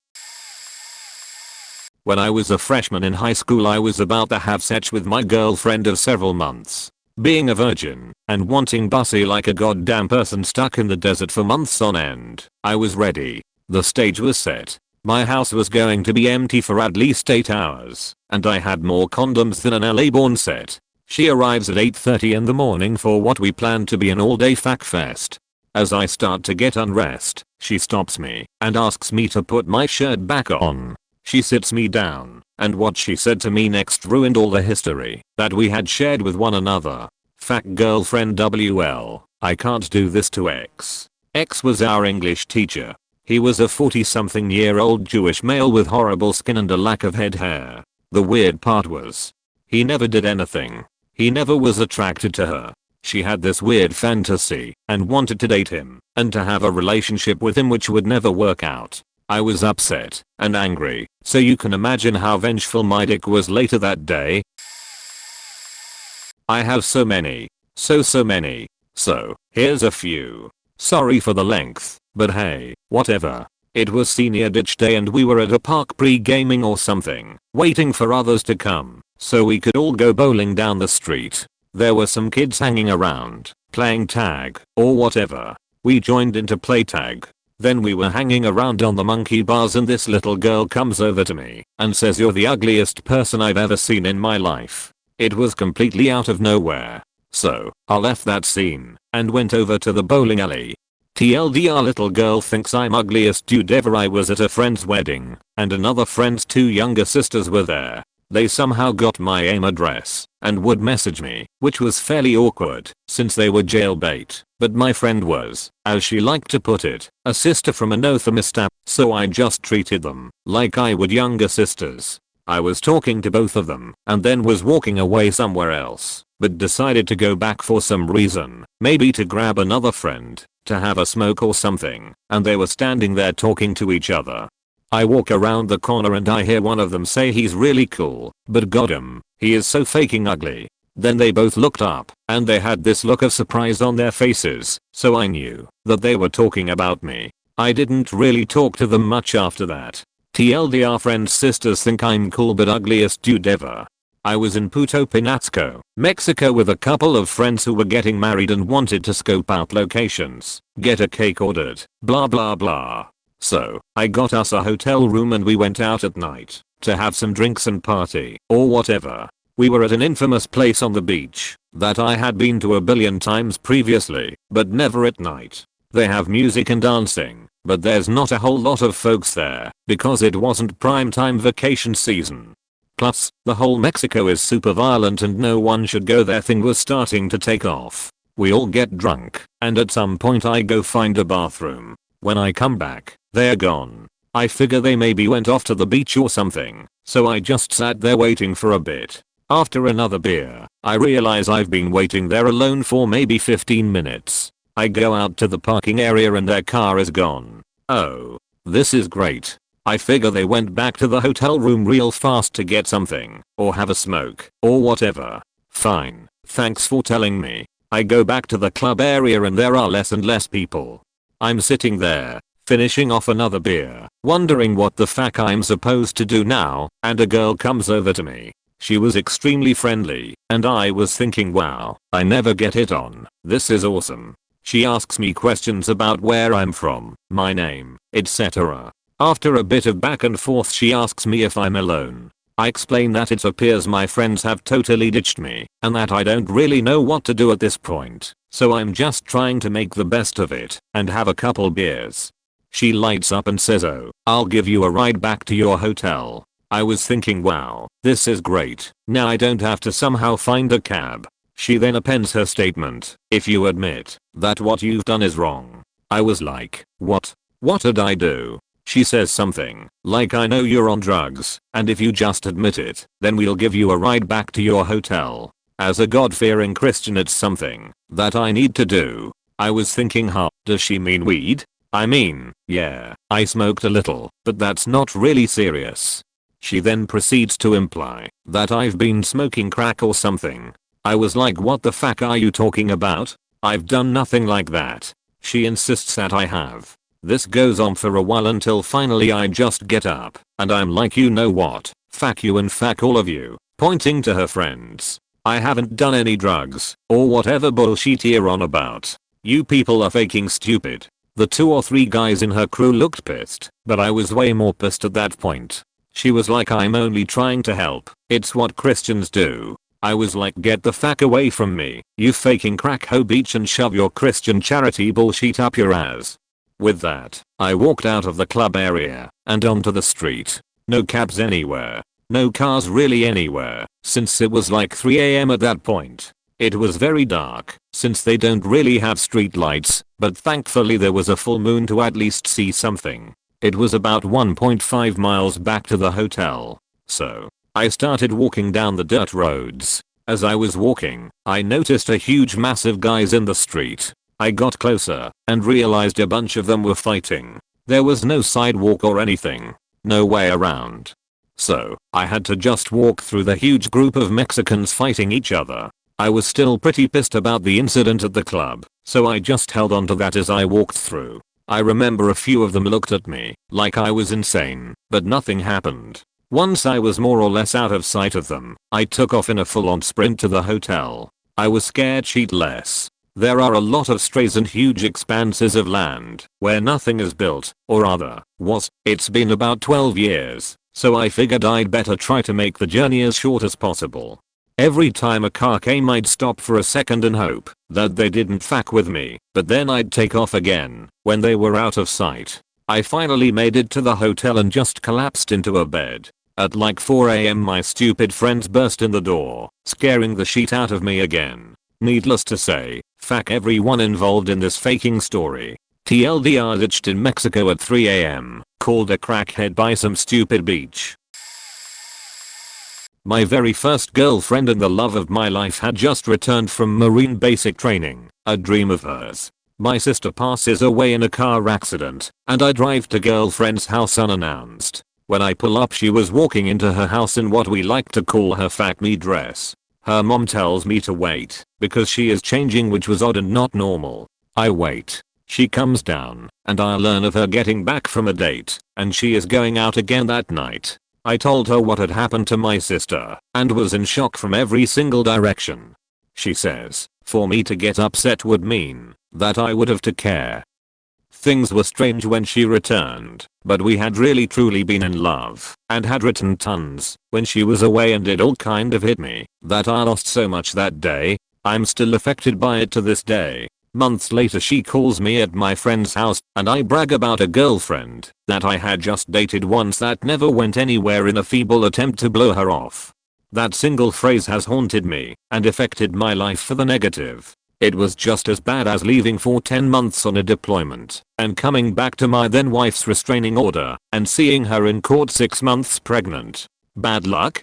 When I was a freshman in high school, I was about to have sex with my girlfriend of several months. Being a virgin and wanting pussy like a goddamn person stuck in the desert for months on end, I was ready. The stage was set. My house was going to be empty for at least 8 hours, and I had more condoms than an LA-born set. She arrives at 8:30 in the morning for what we planned to be an all-day fuck fest. As I start to get undressed, she stops me and asks me to put my shirt back on. She sits me down, and what she said to me next ruined all the history that we had shared with one another. Fuck girlfriend WL, I can't do this to X. X was our English teacher. He was a 40-something-year-old Jewish male with horrible skin and a lack of head hair. The weird part was, he never did anything. He never was attracted to her. She had this weird fantasy and wanted to date him and to have a relationship with him, which would never work out. I was upset and angry, so you can imagine how vengeful my dick was later that day. I have so many. So many. So, here's a few. Sorry for the length, but hey, whatever. It was senior ditch day and we were at a park pre-gaming or something, waiting for others to come, so we could all go bowling down the street. There were some kids hanging around, playing tag, or whatever. We joined in to play tag. Then we were hanging around on the monkey bars and this little girl comes over to me and says, "You're the ugliest person I've ever seen in my life." It was completely out of nowhere. So, I left that scene and went over to the bowling alley. TLDR, little girl thinks I'm ugliest dude ever. I was at a friend's wedding and another friend's 2 younger sisters were there. They somehow got my AIM address and would message me, which was fairly awkward since they were jailbait, but my friend was, as she liked to put it, a sister from another mister, so I just treated them like I would younger sisters. I was talking to both of them and then was walking away somewhere else, but decided to go back for some reason, maybe to grab another friend, to have a smoke or something, and they were standing there talking to each other. I walk around the corner and I hear one of them say he's really cool, but goddamn, he is so fucking ugly. Then they both looked up and they had this look of surprise on their faces, so I knew that they were talking about me. I didn't really talk to them much after that. TLDR, friend's sisters think I'm cool but ugliest dude ever. I was in Puerto Pinasco, Mexico with a couple of friends who were getting married and wanted to scope out locations, get a cake ordered, blah blah blah. So, I got us a hotel room and we went out at night to have some drinks and party, or whatever. We were at an infamous place on the beach that I had been to a billion times previously, but never at night. They have music and dancing, but there's not a whole lot of folks there because it wasn't prime time vacation season. Plus, the whole Mexico is super violent and no one should go there thing was starting to take off. We all get drunk, and at some point I go find a bathroom. When I come back, they're gone. I figure they maybe went off to the beach or something, so I just sat there waiting for a bit. After another beer, I realize I've been waiting there alone for maybe 15 minutes. I go out to the parking area and their car is gone. Oh, this is great. I figure they went back to the hotel room real fast to get something, or have a smoke, or whatever. Fine, thanks for telling me. I go back to the club area and there are less and less people. I'm sitting there, finishing off another beer, wondering what the fuck I'm supposed to do now, and a girl comes over to me. She was extremely friendly, and I was thinking, wow, I never get hit on, this is awesome. She asks me questions about where I'm from, my name, etc. After a bit of back and forth she asks me if I'm alone. I explain that it appears my friends have totally ditched me, and that I don't really know what to do at this point, so I'm just trying to make the best of it, and have a couple beers. She lights up and says, "Oh, I'll give you a ride back to your hotel." I was thinking, wow, this is great, now I don't have to somehow find a cab. She then appends her statement, "If you admit that what you've done is wrong." I was like, what? What did I do? She says something like, "I know you're on drugs, and if you just admit it, then we'll give you a ride back to your hotel." As a God-fearing Christian, it's something that I need to do. I was thinking, huh, does she mean weed? I mean, yeah, I smoked a little, but that's not really serious. She then proceeds to imply that I've been smoking crack or something. I was like, what the fuck are you talking about? I've done nothing like that. She insists that I have. This goes on for a while until finally I just get up and I'm like, you know what, fuck you and fuck all of you, pointing to her friends. I haven't done any drugs or whatever bullshit you're on about. You people are faking stupid. The 2 or 3 guys in her crew looked pissed, but I was way more pissed at that point. She was like, I'm only trying to help, it's what Christians do. I was like, get the fuck away from me, you faking crack hoe beach, and shove your Christian charity bullshit up your ass. With that, I walked out of the club area and onto the street. No cabs anywhere. No cars really anywhere, since it was like 3 AM at that point. It was very dark, since they don't really have street lights, but thankfully there was a full moon to at least see something. It was about 1.5 miles back to the hotel. So, I started walking down the dirt roads. As I was walking, I noticed a huge mass of guys in the street. I got closer, and realized a bunch of them were fighting. There was no sidewalk or anything. No way around. So, I had to just walk through the huge group of Mexicans fighting each other. I was still pretty pissed about the incident at the club, so I just held on to that as I walked through. I remember a few of them looked at me like I was insane, but nothing happened. Once I was more or less out of sight of them, I took off in a full-on sprint to the hotel. I was scared shitless. There are a lot of strays and huge expanses of land where nothing is built, or rather, it's been about 12 years. So I figured I'd better try to make the journey as short as possible. Every time a car came I'd stop for a second and hope that they didn't fuck with me, but then I'd take off again when they were out of sight. I finally made it to the hotel and just collapsed into a bed. At like 4 AM my stupid friends burst in the door, scaring the shit out of me again. Needless to say, fuck everyone involved in this faking story. TLDR ditched in Mexico at 3 AM, called a crackhead by some stupid beach. My very first girlfriend and the love of my life had just returned from Marine basic training, a dream of hers. My sister passes away in a car accident, and I drive to girlfriend's house unannounced. When I pull up she was walking into her house in what we like to call her fuck me dress. Her mom tells me to wait, because she is changing, which was odd and not normal. I wait. She comes down, and I learn of her getting back from a date, and she is going out again that night. I told her what had happened to my sister, and was in shock from every single direction. She says, for me to get upset would mean that I would have to care. Things were strange when she returned, but we had really truly been in love, and had written tons when she was away, and it all kind of hit me that I lost so much that day. I'm still affected by it to this day. Months later she calls me at my friend's house, and I brag about a girlfriend that I had just dated once that never went anywhere in a feeble attempt to blow her off. That single phrase has haunted me and affected my life for the negative. It was just as bad as leaving for 10 months on a deployment and coming back to my then wife's restraining order and seeing her in court 6 months pregnant. Bad luck?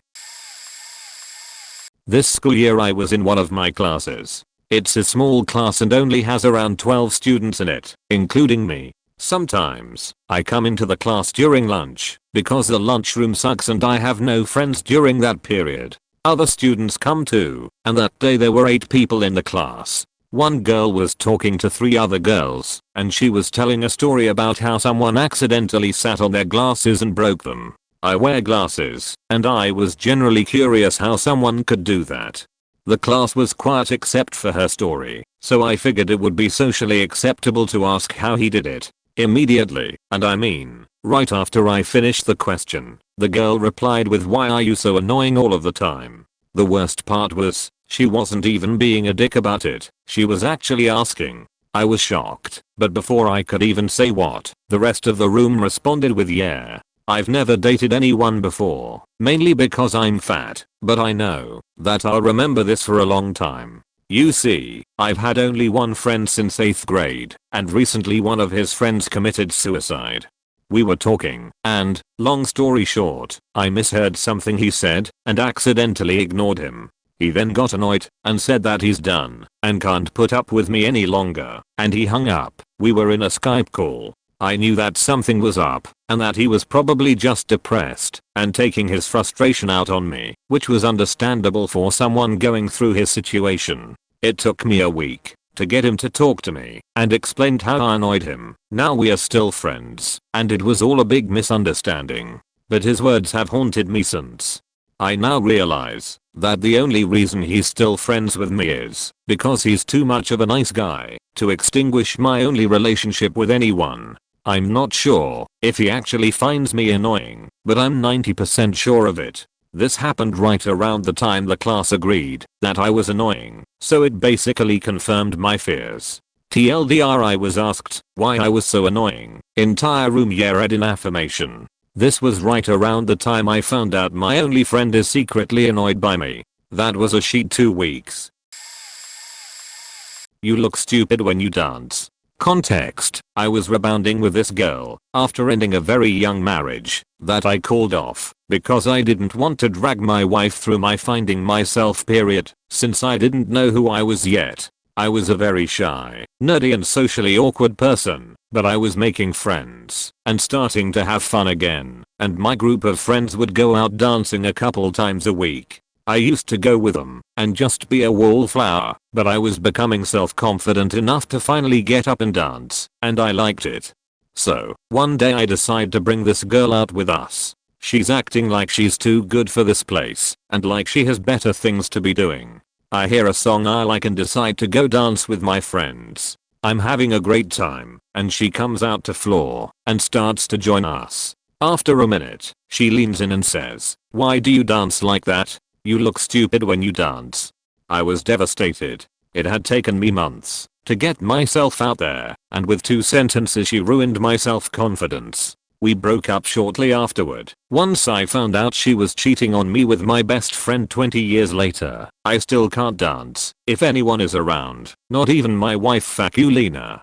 This school year I was in one of my classes. It's a small class and only has around 12 students in it, including me. Sometimes, I come into the class during lunch, because the lunchroom sucks and I have no friends during that period. Other students come too, and that day there were 8 people in the class. One girl was talking to 3 other girls, and she was telling a story about how someone accidentally sat on their glasses and broke them. I wear glasses, and I was generally curious how someone could do that. The class was quiet except for her story, so I figured it would be socially acceptable to ask how he did it. Immediately, and I mean, right after I finished the question, the girl replied with, "Why are you so annoying all of the time?" The worst part was, she wasn't even being a dick about it, she was actually asking. I was shocked, but before I could even say what, the rest of the room responded with, "Yeah. I've never dated anyone before, mainly because I'm fat, but I know that I'll remember this for a long time. You see, I've had only one friend since 8th grade, and recently one of his friends committed suicide." We were talking, and, long story short, I misheard something he said, and accidentally ignored him. He then got annoyed, and said that he's done, and can't put up with me any longer, and he hung up. We were in a Skype call. I knew that something was up, and that he was probably just depressed, and taking his frustration out on me, which was understandable for someone going through his situation. It took me a week to get him to talk to me, and explained how I annoyed him. Now we are still friends, and it was all a big misunderstanding. But his words have haunted me since. I now realize that the only reason he's still friends with me is because he's too much of a nice guy to extinguish my only relationship with anyone. I'm not sure if he actually finds me annoying, but I'm 90% sure of it. This happened right around the time the class agreed that I was annoying, so it basically confirmed my fears. TLDR, I was asked why I was so annoying. Entire room yeah read in affirmation. This was right around the time I found out my only friend is secretly annoyed by me. That was a sheet 2 weeks. You look stupid when you dance. Context: I was rebounding with this girl after ending a very young marriage that I called off because I didn't want to drag my wife through my finding myself period, since I didn't know who I was yet. I was a very shy, nerdy and socially awkward person, but I was making friends and starting to have fun again, and my group of friends would go out dancing a couple times a week. I used to go with them and just be a wallflower, but I was becoming self-confident enough to finally get up and dance, and I liked it. So, one day I decide to bring this girl out with us. She's acting like she's too good for this place, and like she has better things to be doing. I hear a song I like and decide to go dance with my friends. I'm having a great time, and she comes out to floor and starts to join us. After a minute, she leans in and says, "Why do you dance like that? You look stupid when you dance." I was devastated. It had taken me months to get myself out there, and with 2 sentences she ruined my self-confidence. We broke up shortly afterward. Once I found out she was cheating on me with my best friend 20 years later. I still can't dance if anyone is around, not even my wife Faculina.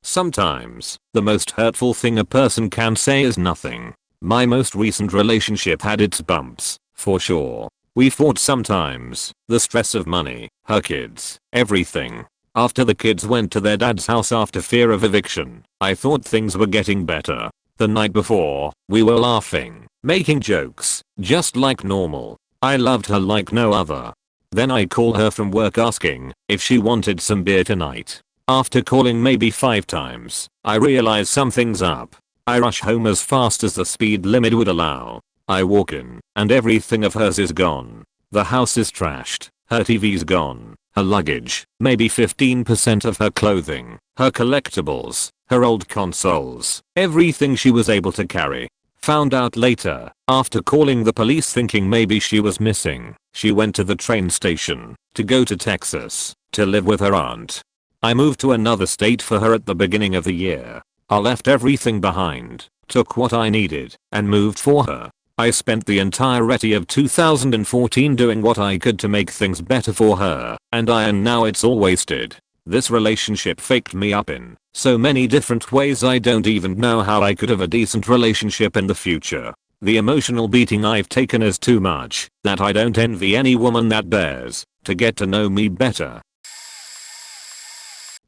Sometimes, the most hurtful thing a person can say is nothing. My most recent relationship had its bumps, for sure. We fought sometimes, the stress of money, her kids, everything. After the kids went to their dad's house after fear of eviction, I thought things were getting better. The night before, we were laughing, making jokes, just like normal. I loved her like no other. Then I call her from work asking if she wanted some beer tonight. After calling maybe 5 times, I realize something's up. I rush home as fast as the speed limit would allow. I walk in, and everything of hers is gone. The house is trashed, her TV's gone, her luggage, maybe 15% of her clothing, her collectibles, her old consoles, everything she was able to carry. Found out later, after calling the police thinking maybe she was missing, she went to the train station to go to Texas to live with her aunt. I moved to another state for her at the beginning of the year. I left everything behind, took what I needed, and moved for her. I spent the entirety of 2014 doing what I could to make things better for her, and now it's all wasted. This relationship faked me up in so many different ways I don't even know how I could have a decent relationship in the future. The emotional beating I've taken is too much that I don't envy any woman that dares to get to know me better.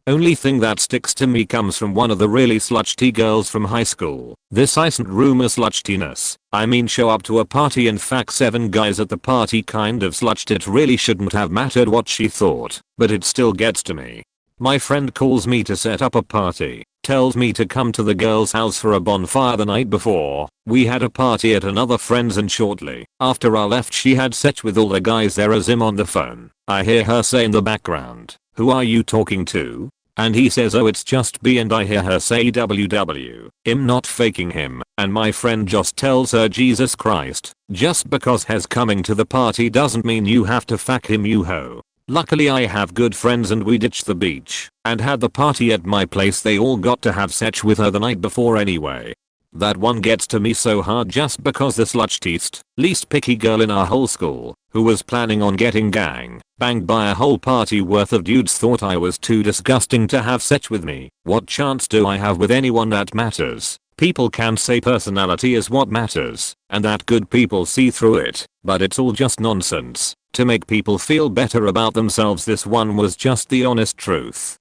Only thing that sticks to me comes from one of the really slutty girls from high school. This isn't rumor sluttiness. I mean show up to a party and fuck 7 guys at the party kind of slut. It really shouldn't have mattered what she thought, but it still gets to me. My friend calls me to set up a party, tells me to come to the girl's house for a bonfire the night before. We had a party at another friend's and shortly after I left she had sex with all the guys there as him on the phone. I hear her say in the background, "Who are you talking to?" And he says, "Oh, it's just B," and I hear her say, "WW, I'm not faking him," and my friend just tells her, "Jesus Christ, just because he's coming to the party doesn't mean you have to fuck him, you hoe." Luckily I have good friends and we ditched the beach and had the party at my place. They all got to have sex with her the night before anyway. That one gets to me so hard just because the sluttiest, least picky girl in our whole school, who was planning on getting gang banged by a whole party worth of dudes, thought I was too disgusting to have sex with me. What chance do I have with anyone that matters? People can say personality is what matters, and that good people see through it, but it's all just nonsense to make people feel better about themselves. This one was just the honest truth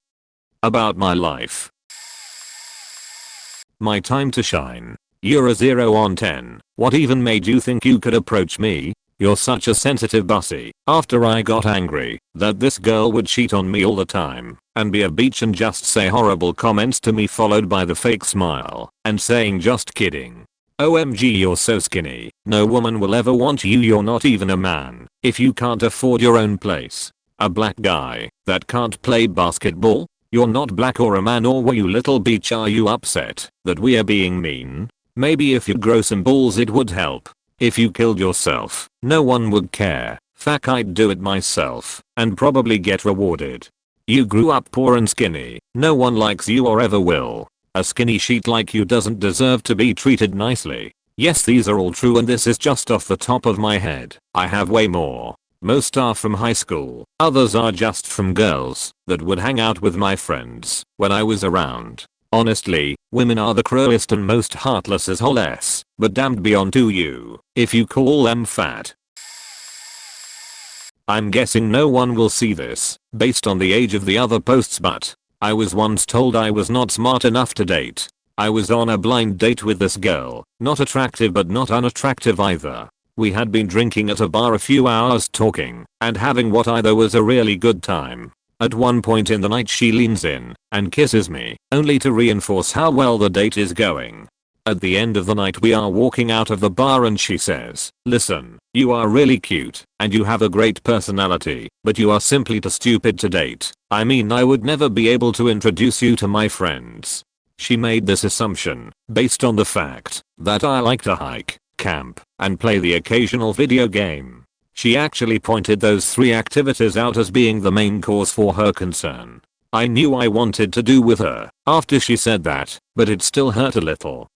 about my life. My time to shine. You're a 0 on 10. What even made you think you could approach me? You're such a sensitive bussy. After I got angry that this girl would cheat on me all the time and be a bitch and just say horrible comments to me, followed by the fake smile and saying, "Just kidding. OMG, you're so skinny. No woman will ever want you. You're not even a man if you can't afford your own place. A black guy that can't play basketball? You're not black or a man, or were you little bitch? Are you upset that we are being mean? Maybe if you grow some balls it would help. If you killed yourself, no one would care. Fuck, I'd do it myself and probably get rewarded. You grew up poor and skinny. No one likes you or ever will. A skinny sheet like you doesn't deserve to be treated nicely. Yes, these are all true and this is just off the top of my head. I have way more. Most are from high school, others are just from girls that would hang out with my friends when I was around. Honestly, women are the cruelest and most heartless as whole s, but damned be on to you if you call them fat. I'm guessing no one will see this based on the age of the other posts, but I was once told I was not smart enough to date. I was on a blind date with this girl, not attractive but not unattractive either. We had been drinking at a bar a few hours talking and having what either was a really good time. At one point in the night she leans in and kisses me, only to reinforce how well the date is going. At the end of the night we are walking out of the bar and she says, "Listen, you are really cute and you have a great personality, but you are simply too stupid to date. I mean, I would never be able to introduce you to my friends." She made this assumption based on the fact that I like to hike, camp, and play the occasional video game. She actually pointed those 3 activities out as being the main cause for her concern. I knew I wanted to do with her after she said that, but it still hurt a little.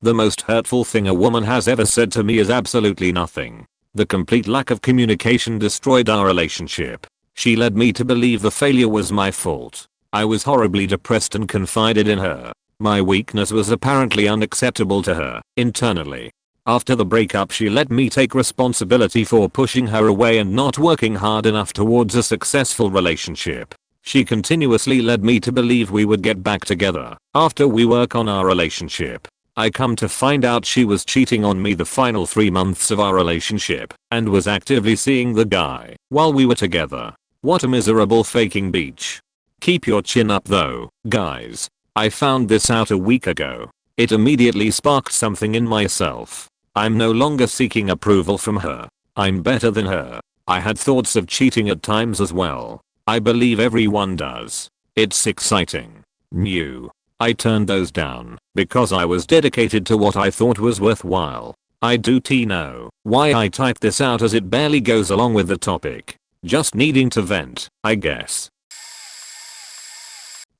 The most hurtful thing a woman has ever said to me is absolutely nothing. The complete lack of communication destroyed our relationship. She led me to believe the failure was my fault. I was horribly depressed and confided in her. My weakness was apparently unacceptable to her internally. After the breakup she let me take responsibility for pushing her away and not working hard enough towards a successful relationship. She continuously led me to believe we would get back together after we work on our relationship. I come to find out she was cheating on me the final 3 months of our relationship and was actively seeing the guy while we were together. What a miserable faking beach. Keep your chin up though, guys. I found this out a week ago. It immediately sparked something in myself. I'm no longer seeking approval from her. I'm better than her. I had thoughts of cheating at times as well. I believe everyone does. It's exciting. New. I turned those down because I was dedicated to what I thought was worthwhile. I do know why I typed this out, as it barely goes along with the topic. Just needing to vent, I guess.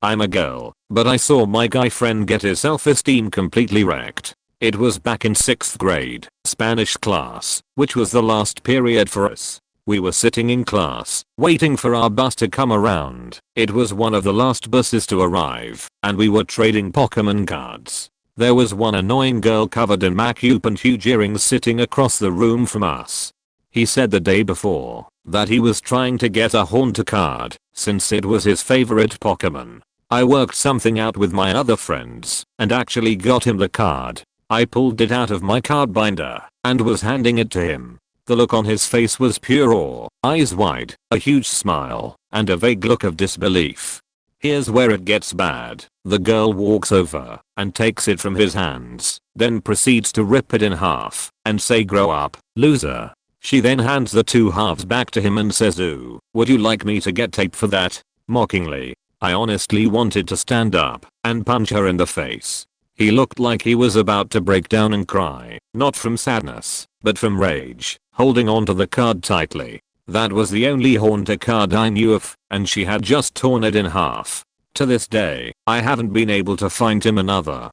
I'm a girl, but I saw my guy friend get his self-esteem completely wrecked. It was back in 6th grade, Spanish class, which was the last period for us. We were sitting in class, waiting for our bus to come around. It was one of the last buses to arrive, and we were trading Pokemon cards. There was one annoying girl covered in makeup and huge earrings sitting across the room from us. He said the day before that he was trying to get a Haunter card since it was his favorite Pokemon. I worked something out with my other friends and actually got him the card. I pulled it out of my card binder and was handing it to him. The look on his face was pure awe, eyes wide, a huge smile, and a vague look of disbelief. Here's where it gets bad. The girl walks over and takes it from his hands, then proceeds to rip it in half and say, "Grow up, loser." She then hands the 2 halves back to him and says, "Ooh, would you like me to get tape for that?" mockingly. I honestly wanted to stand up and punch her in the face. He looked like he was about to break down and cry, not from sadness, but from rage, holding onto the card tightly. That was the only Haunter card I knew of, and she had just torn it in half. To this day, I haven't been able to find him another.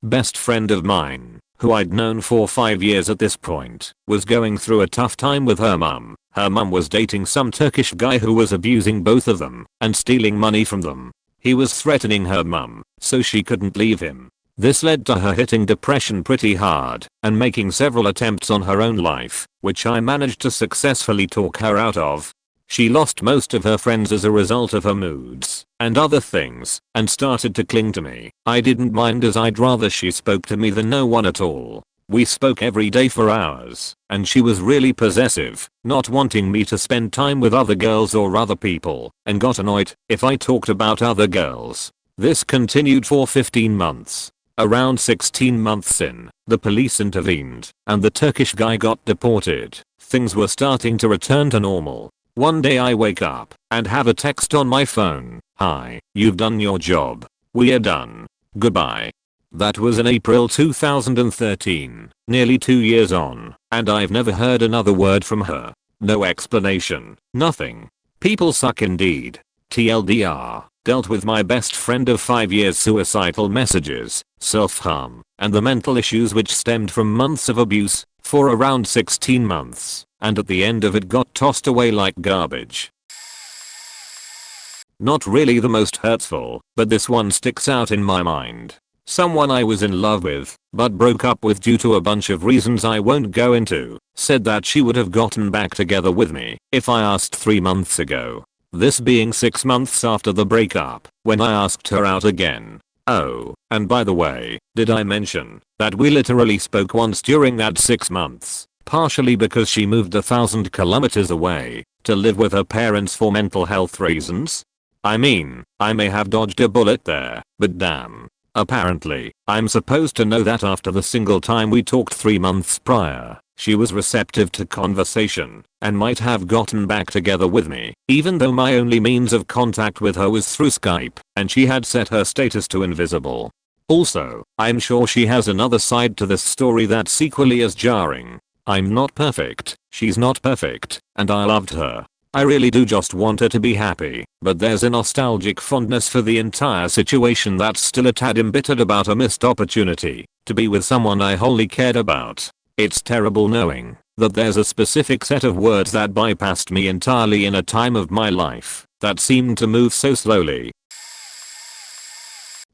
Best friend of mine, who I'd known for 5 years at this point, was going through a tough time with her mum. Her mum was dating some Turkish guy who was abusing both of them and stealing money from them. He was threatening her mum, so she couldn't leave him. This led to her hitting depression pretty hard and making several attempts on her own life, which I managed to successfully talk her out of. She lost most of her friends as a result of her moods and other things and started to cling to me. I didn't mind, as I'd rather she spoke to me than no one at all. We spoke every day for hours, and she was really possessive, not wanting me to spend time with other girls or other people, and got annoyed if I talked about other girls. This continued for 15 months. Around 16 months in, the police intervened, and the Turkish guy got deported. Things were starting to return to normal. One day I wake up and have a text on my phone. "Hi, you've done your job. We're done. Goodbye." That was in April 2013, nearly 2 years on, and I've never heard another word from her. No explanation, nothing. People suck indeed. TLDR. dealt with my best friend of 5 years suicidal messages, self-harm, and the mental issues which stemmed from months of abuse, for around 16 months, and at the end of it got tossed away like garbage. Not really the most hurtful, but this one sticks out in my mind. Someone I was in love with, but broke up with due to a bunch of reasons I won't go into, said that she would have gotten back together with me if I asked 3 months ago. This being 6 months after the breakup, when I asked her out again. Oh, and by the way, did I mention that we literally spoke once during that 6 months, partially because she moved 1,000 kilometers away to live with her parents for mental health reasons? I mean, I may have dodged a bullet there, but damn. Apparently, I'm supposed to know that after the single time we talked 3 months prior, she was receptive to conversation and might have gotten back together with me, even though my only means of contact with her was through Skype and she had set her status to invisible. Also, I'm sure she has another side to this story that's equally as jarring. I'm not perfect, she's not perfect, and I loved her. I really do just want her to be happy, but there's a nostalgic fondness for the entire situation that's still a tad embittered about a missed opportunity to be with someone I wholly cared about. It's terrible knowing that there's a specific set of words that bypassed me entirely in a time of my life that seemed to move so slowly.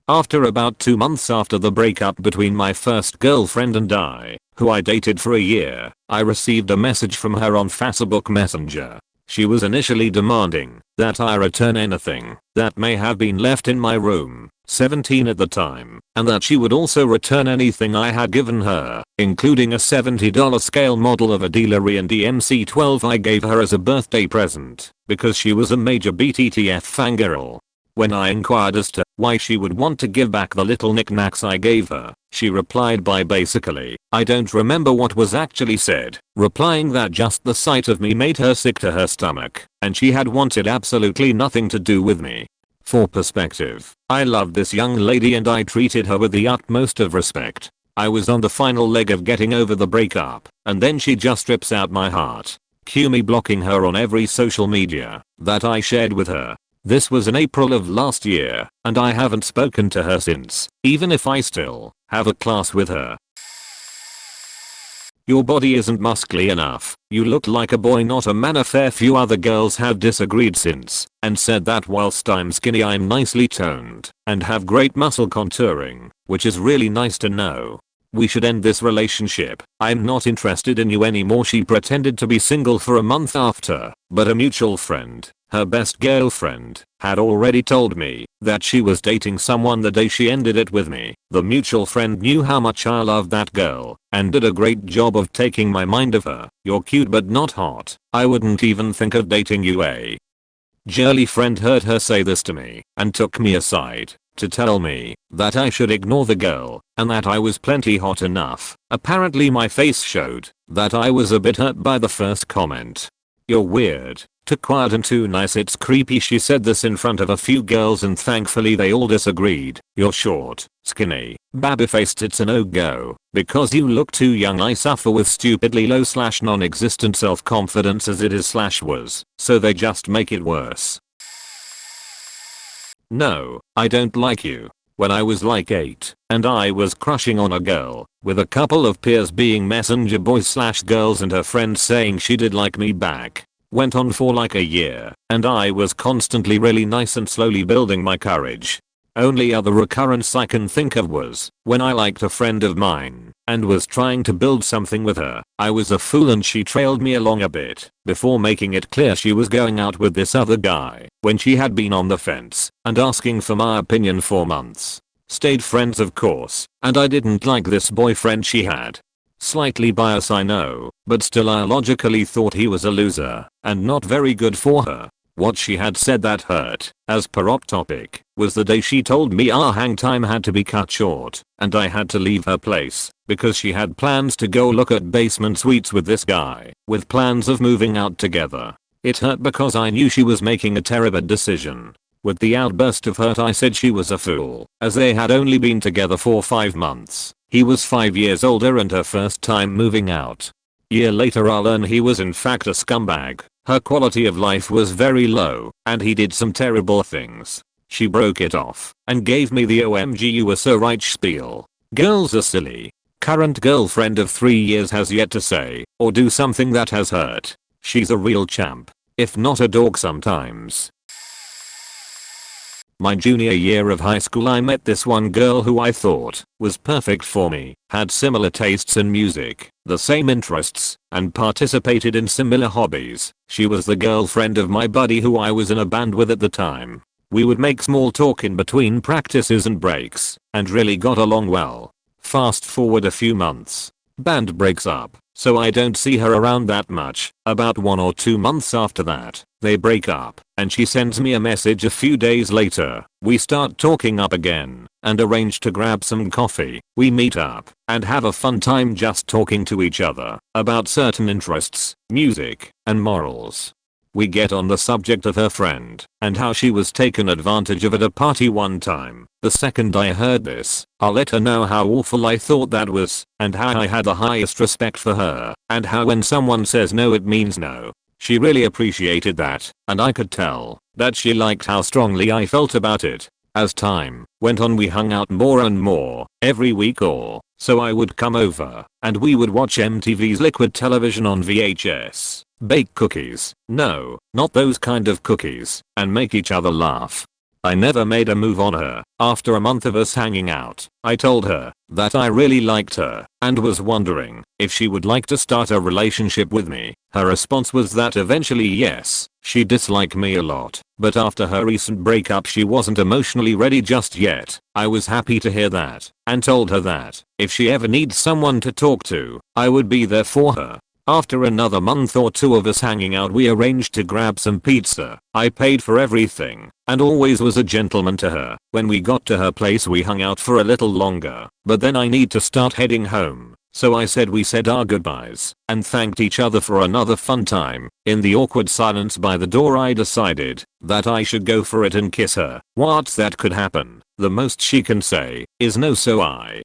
After about 2 months after the breakup between my first girlfriend and I, who I dated for a year, I received a message from her on Facebook Messenger. She was initially demanding that I return anything that may have been left in my room, 17 at the time, and that she would also return anything I had given her, including a $70 scale model of a Dealery and DMC-12 I gave her as a birthday present, because she was a major BTTF fangirl. When I inquired as to why she would want to give back the little knickknacks I gave her, she replied by basically, I don't remember what was actually said, replying that just the sight of me made her sick to her stomach, and she had wanted absolutely nothing to do with me. For perspective, I loved this young lady and I treated her with the utmost of respect. I was on the final leg of getting over the breakup, and then she just rips out my heart. Cue me blocking her on every social media that I shared with her. This was in April of last year, and I haven't spoken to her since, even if I still have a class with her. Your body isn't muscly enough, you look like a boy not a man. A fair few other girls have disagreed since, and said that whilst I'm skinny I'm nicely toned, and have great muscle contouring, which is really nice to know. We should end this relationship, I'm not interested in you anymore. She pretended to be single for a month after, but a mutual friend, her best girlfriend, had already told me that she was dating someone the day she ended it with me. The mutual friend knew how much I loved that girl and did a great job of taking my mind off her. You're cute but not hot. I wouldn't even think of dating you. A girly friend heard her say this to me and took me aside to tell me that I should ignore the girl and that I was plenty hot enough. Apparently my face showed that I was a bit hurt by the first comment. You're weird, too quiet and too nice. It's creepy. She said this in front of a few girls and thankfully they all disagreed. You're short, skinny, babby-faced. It's a no-go because you look too young. I suffer with stupidly low / non-existent self-confidence as it is / was, so they just make it worse. No, I don't like you. When I was like 8 and I was crushing on a girl, with a couple of peers being messenger boys / girls and her friends saying she did like me back. Went on for like a year, and I was constantly really nice and slowly building my courage. Only other recurrence I can think of was when I liked a friend of mine and was trying to build something with her. I was a fool and she trailed me along a bit before making it clear she was going out with this other guy when she had been on the fence and asking for my opinion for months. Stayed friends of course, and I didn't like this boyfriend she had. Slightly biased I know, but still I logically thought he was a loser and not very good for her. What she had said that hurt, as per Op Topic, was the day she told me our hang time had to be cut short and I had to leave her place because she had plans to go look at basement suites with this guy, with plans of moving out together. It hurt because I knew she was making a terrible decision. With the outburst of hurt I said she was a fool, as they had only been together for 5 months. He was 5 years older and her first time moving out. Year later I learned he was in fact a scumbag. Her quality of life was very low, and he did some terrible things. She broke it off and gave me the OMG you were so right spiel. Girls are silly. Current girlfriend of 3 years has yet to say or do something that has hurt. She's a real champ, if not a dork sometimes. My junior year of high school I met this one girl who I thought was perfect for me, had similar tastes in music, the same interests, and participated in similar hobbies. She was the girlfriend of my buddy who I was in a band with at the time. We would make small talk in between practices and breaks, and really got along well. Fast forward a few months. Band breaks up, so I don't see her around that much. About 1 or 2 months after that, they break up, and she sends me a message a few days later. We start talking up again, and arrange to grab some coffee. We meet up, and have a fun time just talking to each other, about certain interests, music, and morals. We get on the subject of her friend, and how she was taken advantage of at a party one time. The second I heard this, I let her know how awful I thought that was, and how I had the highest respect for her, and how when someone says no it means no. She really appreciated that, and I could tell that she liked how strongly I felt about it. As time went on we hung out more and more, every week or so I would come over, and we would watch MTV's Liquid Television on VHS, bake cookies, no, not those kind of cookies, and make each other laugh. I never made a move on her. After a month of us hanging out, I told her that I really liked her and was wondering if she would like to start a relationship with me. Her response was that eventually yes, she disliked me a lot, but after her recent breakup she wasn't emotionally ready just yet. I was happy to hear that and told her that if she ever needs someone to talk to, I would be there for her. After another month or 2 of us hanging out we arranged to grab some pizza. I paid for everything and always was a gentleman to her. When we got to her place we hung out for a little longer, but then I need to start heading home. So I said we said our goodbyes and thanked each other for another fun time. In the awkward silence by the door I decided that I should go for it and kiss her. What's that could happen? The most she can say is no, so I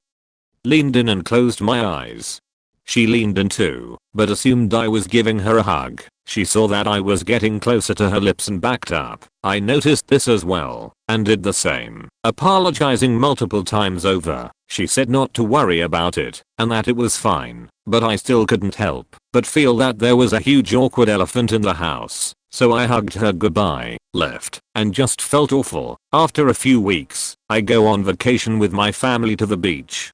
leaned in and closed my eyes. She leaned in too, but assumed I was giving her a hug. She saw that I was getting closer to her lips and backed up. I noticed this as well, and did the same, apologizing multiple times over. She said not to worry about it, and that it was fine, but I still couldn't help but feel that there was a huge awkward elephant in the house. So I hugged her goodbye, left, and just felt awful. After a few weeks, I go on vacation with my family to the beach.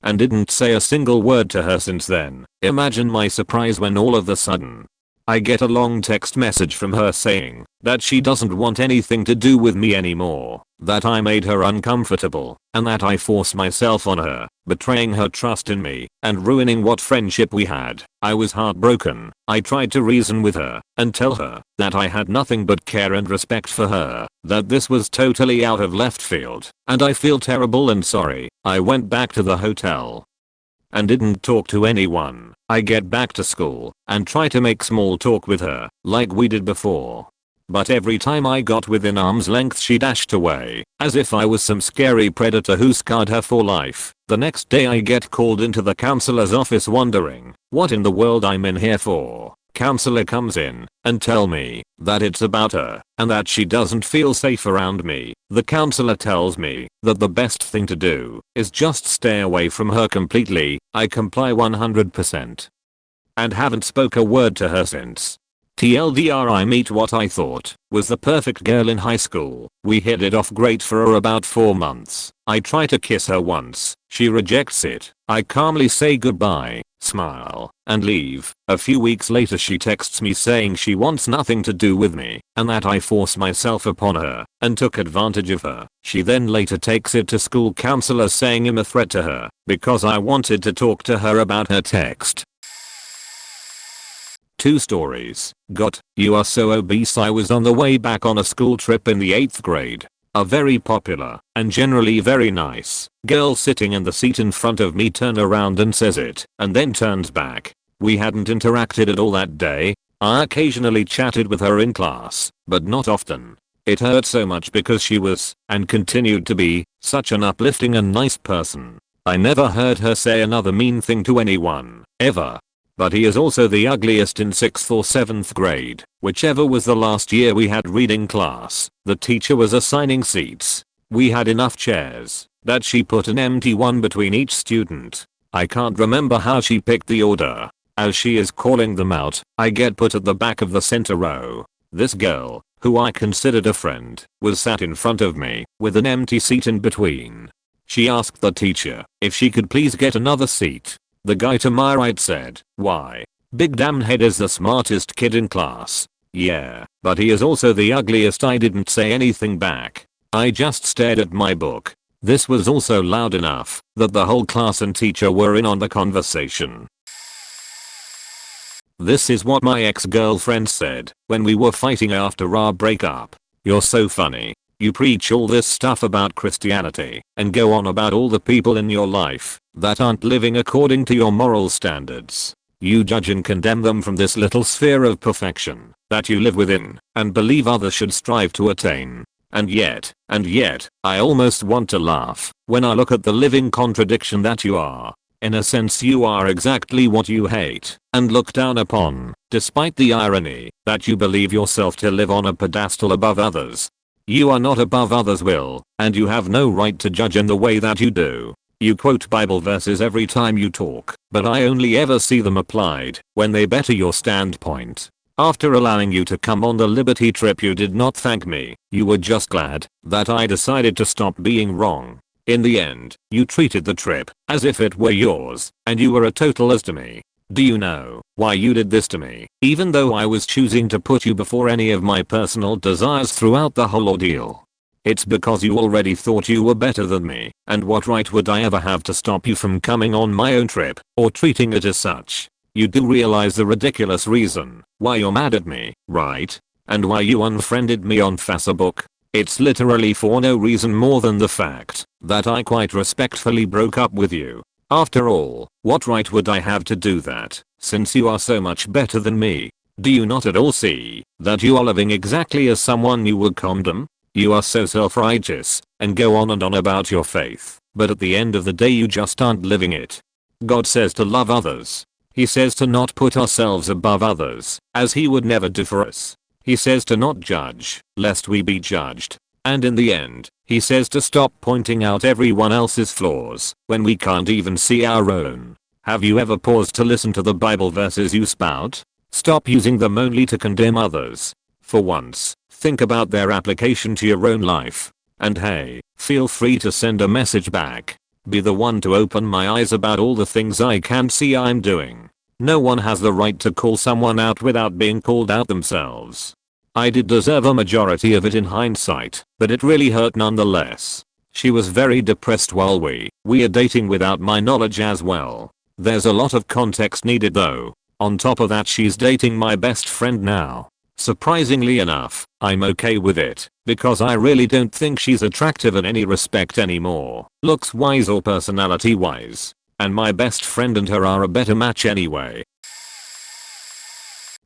And didn't say a single word to her since then. Imagine my surprise when all of a sudden I get a long text message from her saying that she doesn't want anything to do with me anymore, that I made her uncomfortable, and that I forced myself on her, betraying her trust in me and ruining what friendship we had. I was heartbroken. I tried to reason with her and tell her that I had nothing but care and respect for her, that this was totally out of left field, and I feel terrible and sorry. I went back to the hotel and didn't talk to anyone. I get back to school and try to make small talk with her like we did before. But every time I got within arm's length she dashed away, as if I was some scary predator who scarred her for life. The next day I get called into the counselor's office wondering what in the world I'm in here for. Counselor comes in and tell me that it's about her and that she doesn't feel safe around me. The counselor tells me that the best thing to do is just stay away from her completely. I comply 100% and haven't spoke a word to her since. TLDR, I meet what I thought was the perfect girl in high school. We hit it off great for about 4 months. I try to kiss her once. She rejects it. I calmly say goodbye, smile, and leave. A few weeks later she texts me saying she wants nothing to do with me and that I forced myself upon her and took advantage of her. She then later takes it to school counselor saying I'm a threat to her because I wanted to talk to her about her text. 2 stories. Got, you are so obese. I was on the way back on a school trip in the 8th grade. A very popular and generally very nice girl sitting in the seat in front of me turned around and says it and then turns back. We hadn't interacted at all that day. I occasionally chatted with her in class, but not often. It hurt so much because she was, and continued to be, such an uplifting and nice person. I never heard her say another mean thing to anyone, ever. but he is also the ugliest in 6th or 7th grade, whichever was the last year we had reading class. The teacher was assigning seats. We had enough chairs that she put an empty one between each student. I can't remember how she picked the order. As she is calling them out, I get put at the back of the center row. This girl, who I considered a friend, was sat in front of me, with an empty seat in between. She asked the teacher if she could please get another seat. The guy to my right said, "Why? Big damn head is the smartest kid in class." Yeah, but he is also the ugliest. I didn't say anything back. I just stared at my book. This was also loud enough that the whole class and teacher were in on the conversation. This is what my ex-girlfriend said when we were fighting after our breakup. "You're so funny. You preach all this stuff about Christianity and go on about all the people in your life that aren't living according to your moral standards. You judge and condemn them from this little sphere of perfection that you live within and believe others should strive to attain. And yet, I almost want to laugh when I look at the living contradiction that you are. In a sense, you are exactly what you hate and look down upon, despite the irony that you believe yourself to live on a pedestal above others. You are not above others' will, and you have no right to judge in the way that you do. You quote Bible verses every time you talk, but I only ever see them applied when they better your standpoint. After allowing you to come on the Liberty trip, you did not thank me. You were just glad that I decided to stop being wrong. In the end, you treated the trip as if it were yours, and you were a total ass to me. Do you know why you did this to me? Even though I was choosing to put you before any of my personal desires throughout the whole ordeal. It's because you already thought you were better than me, and what right would I ever have to stop you from coming on my own trip, or treating it as such? You do realize the ridiculous reason why you're mad at me, right? And why you unfriended me on Facebook? It's literally for no reason more than the fact that I quite respectfully broke up with you. After all, what right would I have to do that, since you are so much better than me? Do you not at all see that you are living exactly as someone you would condemn? You are so self-righteous and go on and on about your faith, but at the end of the day you just aren't living it. God says to love others. He says to not put ourselves above others, as he would never do for us. He says to not judge, lest we be judged. And in the end, he says to stop pointing out everyone else's flaws when we can't even see our own. Have you ever paused to listen to the Bible verses you spout? Stop using them only to condemn others. For once, think about their application to your own life. And hey, feel free to send a message back. Be the one to open my eyes about all the things I can't see I'm doing. No one has the right to call someone out without being called out themselves. I did deserve a majority of it in hindsight, but it really hurt nonetheless. She was very depressed while we are dating without my knowledge as well. There's a lot of context needed though. On top of that, she's dating my best friend now. Surprisingly enough, I'm okay with it, because I really don't think she's attractive in any respect anymore, looks wise or personality wise. And my best friend and her are a better match anyway.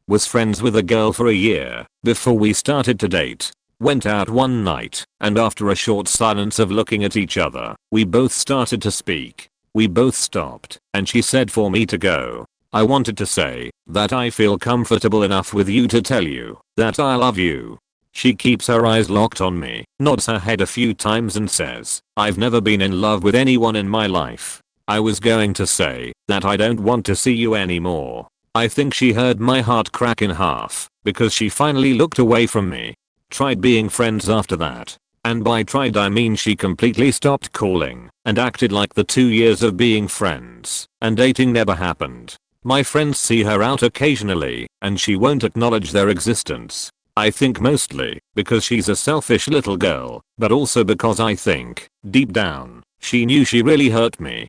Was friends with a girl for a year before we started to date. Went out one night, and after a short silence of looking at each other, we both started to speak. We both stopped, and she said for me to go. I wanted to say that I feel comfortable enough with you to tell you that I love you. She keeps her eyes locked on me, nods her head a few times and says, "I've never been in love with anyone in my life." I was going to say that I don't want to see you anymore. I think she heard my heart crack in half because she finally looked away from me. Tried being friends after that. And by tried I mean she completely stopped calling and acted like the 2 years of being friends and dating never happened. My friends see her out occasionally and she won't acknowledge their existence. I think mostly because she's a selfish little girl, but also because I think, deep down, she knew she really hurt me.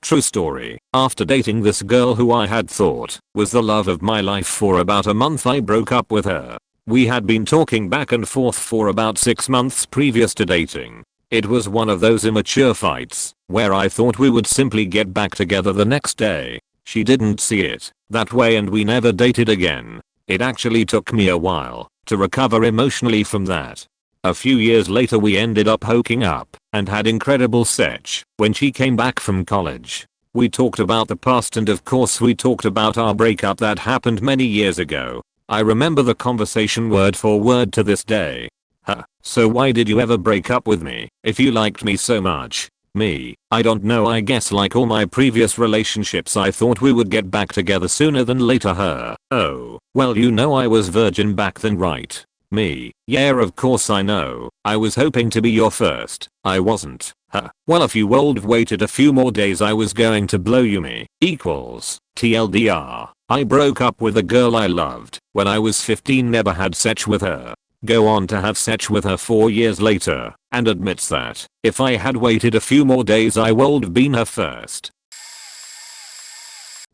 True story. After dating this girl who I had thought was the love of my life for about a month, I broke up with her. We had been talking back and forth for about 6 months previous to dating. It was one of those immature fights where I thought we would simply get back together the next day. She didn't see it that way and we never dated again. It actually took me a while to recover emotionally from that. A few years later we ended up hooking up and had incredible sex when she came back from college. We talked about the past and of course we talked about our breakup that happened many years ago. I remember the conversation word for word to this day. Huh, so why did you ever break up with me if you liked me so much? Me, I don't know, I guess like all my previous relationships I thought we would get back together sooner than later. Her, oh, well you know I was virgin back then, right? Me, yeah of course I know, I was hoping to be your first, I wasn't. Huh, well if you would waited a few more days I was going to blow you. Me, equals, TLDR, I broke up with a girl I loved when I was 15, never had sex with her. Go on to have sex with her 4 years later, and admits that if I had waited a few more days I would've been her first.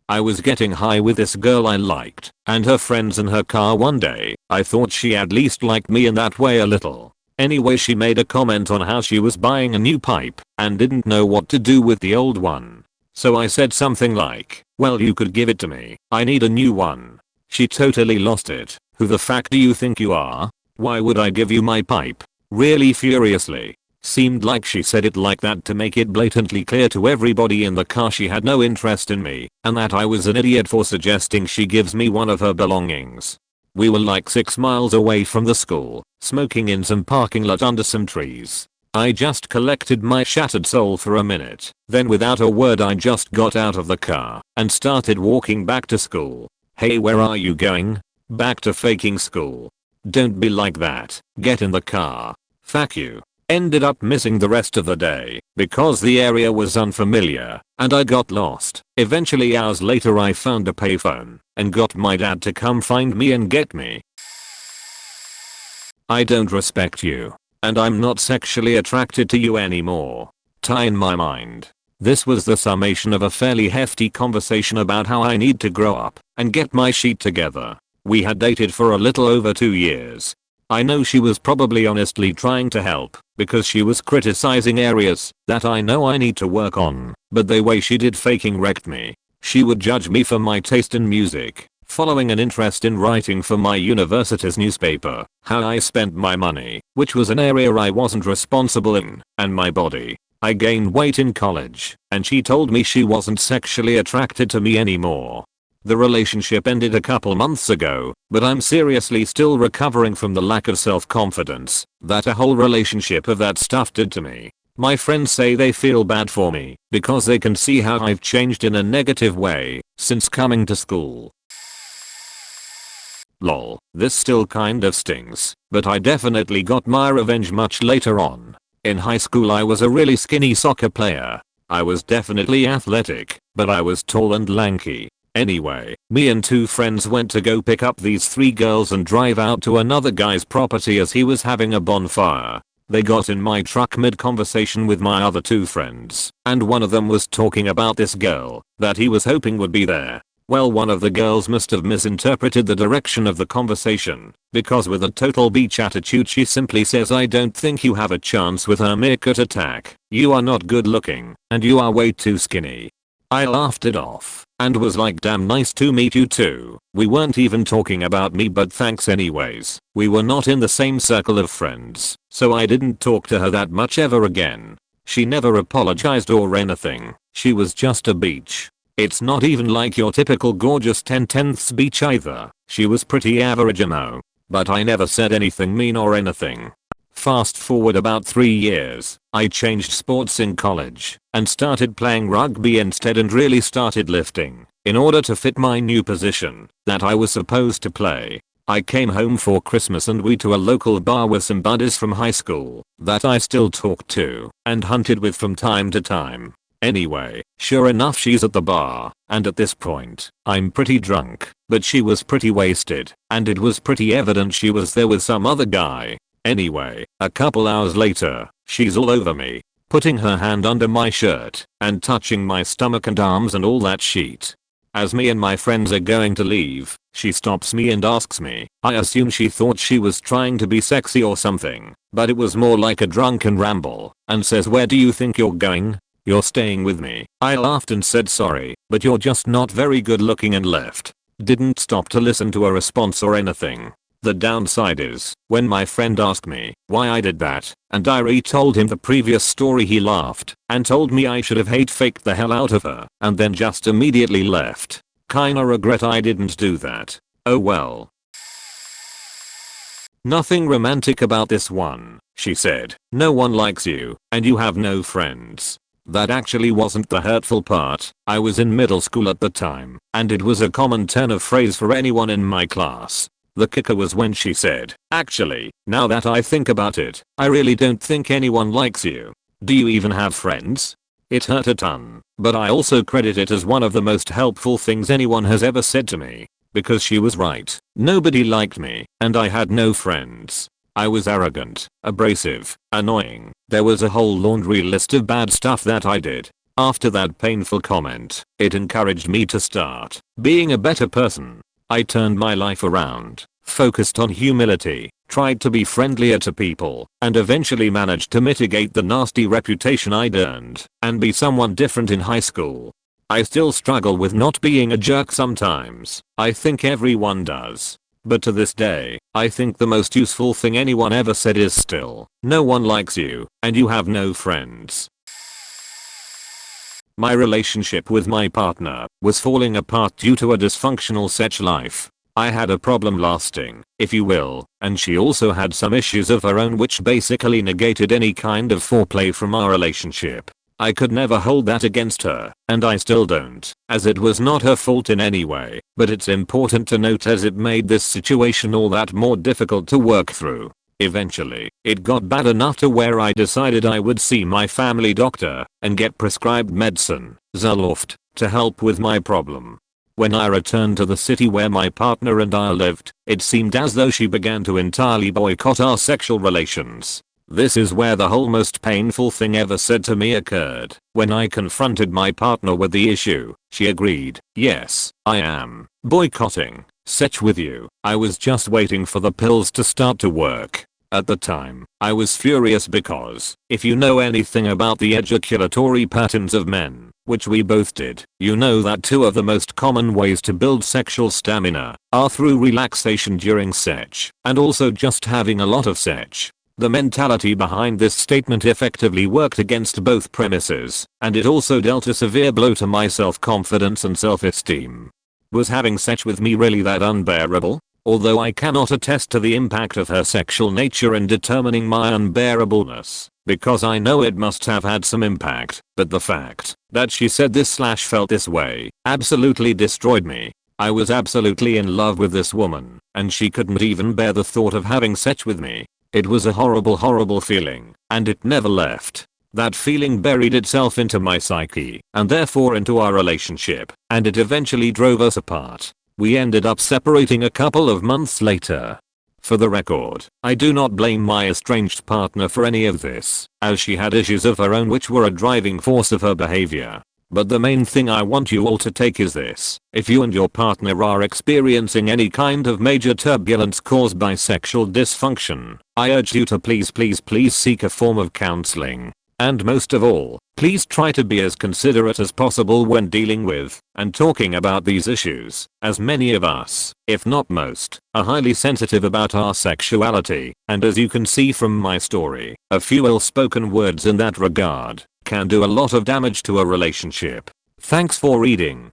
I was getting high with this girl I liked and her friends in her car one day. I thought she at least liked me in that way a little. Anyway, she made a comment on how she was buying a new pipe and didn't know what to do with the old one. So I said something like, well you could give it to me, I need a new one. She totally lost it. Who the fuck do you think you are? Why would I give you my pipe? Really furiously. Seemed like she said it like that to make it blatantly clear to everybody in the car she had no interest in me and that I was an idiot for suggesting she gives me one of her belongings. We were like 6 miles away from the school, smoking in some parking lot under some trees. I just collected my shattered soul for a minute. Then without a word I just got out of the car and started walking back to school. Hey, where are you going? Back to faking school. Don't be like that. Get in the car. Fuck you. Ended up missing the rest of the day because the area was unfamiliar and I got lost. Eventually hours later I found a payphone and got my dad to come find me and get me. I don't respect you and I'm not sexually attracted to you anymore. Tie in my mind. This was the summation of a fairly hefty conversation about how I need to grow up and get my shit together. We had dated for a little over 2 years. I know she was probably honestly trying to help because she was criticizing areas that I know I need to work on, but the way she did faking wrecked me. She would judge me for my taste in music, following an interest in writing for my university's newspaper, how I spent my money, which was an area I wasn't responsible in, and my body. I gained weight in college, and she told me she wasn't sexually attracted to me anymore. The relationship ended a couple months ago, but I'm seriously still recovering from the lack of self-confidence that a whole relationship of that stuff did to me. My friends say they feel bad for me because they can see how I've changed in a negative way since coming to school. Lol, this still kind of stings, but I definitely got my revenge much later on. In high school I was a really skinny soccer player. I was definitely athletic, but I was tall and lanky. Anyway, me and 2 friends went to go pick up these 3 girls and drive out to another guy's property as he was having a bonfire. They got in my truck mid-conversation with my other 2 friends, and one of them was talking about this girl that he was hoping would be there. Well, one of the girls must have misinterpreted the direction of the conversation, because with a total beach attitude she simply says, I don't think you have a chance with her meerkat attack. You are not good looking, and you are way too skinny. I laughed it off and was like, damn, nice to meet you too. We weren't even talking about me, but thanks anyways. We were not in the same circle of friends, so I didn't talk to her that much ever again. She never apologized or anything. She was just a beach. It's not even like your typical gorgeous 10/10ths beach either. She was pretty average, but I never said anything mean or anything. Fast forward about 3 years, I changed sports in college and started playing rugby instead and really started lifting in order to fit my new position that I was supposed to play. I came home for Christmas and we to a local bar with some buddies from high school that I still talk to and hunted with from time to time. Anyway, sure enough she's at the bar, and at this point, I'm pretty drunk, but she was pretty wasted, and it was pretty evident she was there with some other guy. Anyway, a couple hours later, she's all over me, putting her hand under my shirt and touching my stomach and arms and all that shit. As me and my friends are going to leave, she stops me and asks me. I assume she thought she was trying to be sexy or something, but it was more like a drunken ramble, and says, where do you think you're going? You're staying with me. I laughed and said, sorry, but you're just not very good looking, and left. Didn't stop to listen to a response or anything. The downside is, when my friend asked me why I did that, and I retold him the previous story, he laughed and told me I should have hate faked the hell out of her and then just immediately left. Kinda regret I didn't do that. Oh well. Nothing romantic about this one, she said. No one likes you, and you have no friends. That actually wasn't the hurtful part. I was in middle school at the time, and it was a common turn of phrase for anyone in my class. The kicker was when she said, actually, now that I think about it, I really don't think anyone likes you. Do you even have friends? It hurt a ton, but I also credit it as one of the most helpful things anyone has ever said to me. Because she was right. Nobody liked me, and I had no friends. I was arrogant, abrasive, annoying. There was a whole laundry list of bad stuff that I did. After that painful comment, it encouraged me to start being a better person. I turned my life around, focused on humility, tried to be friendlier to people, and eventually managed to mitigate the nasty reputation I'd earned and be someone different in high school. I still struggle with not being a jerk sometimes. I think everyone does. But to this day, I think the most useful thing anyone ever said is still, no one likes you, and you have no friends. My relationship with my partner was falling apart due to a dysfunctional sex life. I had a problem lasting, if you will, and she also had some issues of her own which basically negated any kind of foreplay from our relationship. I could never hold that against her, and I still don't, as it was not her fault in any way, but it's important to note as it made this situation all that more difficult to work through. Eventually, it got bad enough to where I decided I would see my family doctor and get prescribed medicine, Zoloft, to help with my problem. When I returned to the city where my partner and I lived, it seemed as though she began to entirely boycott our sexual relations. This is where the whole most painful thing ever said to me occurred. When I confronted my partner with the issue, she agreed, yes, I am boycotting sex with you. I was just waiting for the pills to start to work. At the time, I was furious because, if you know anything about the ejaculatory patterns of men, which we both did, you know that two of the most common ways to build sexual stamina are through relaxation during sex, and also just having a lot of sex. The mentality behind this statement effectively worked against both premises, and it also dealt a severe blow to my self-confidence and self-esteem. Was having sex with me really that unbearable? Although I cannot attest to the impact of her sexual nature in determining my unbearableness, because I know it must have had some impact, but the fact that she said this/felt this way absolutely destroyed me. I was absolutely in love with this woman, and she couldn't even bear the thought of having sex with me. It was a horrible feeling, and it never left. That feeling buried itself into my psyche, and therefore into our relationship, and it eventually drove us apart. We ended up separating a couple of months later. For the record, I do not blame my estranged partner for any of this, as she had issues of her own which were a driving force of her behavior. But the main thing I want you all to take is this: if you and your partner are experiencing any kind of major turbulence caused by sexual dysfunction, I urge you to please seek a form of counseling. And most of all, please try to be as considerate as possible when dealing with and talking about these issues, as many of us, if not most, are highly sensitive about our sexuality, and as you can see from my story, a few ill-spoken words in that regard can do a lot of damage to a relationship. Thanks for reading.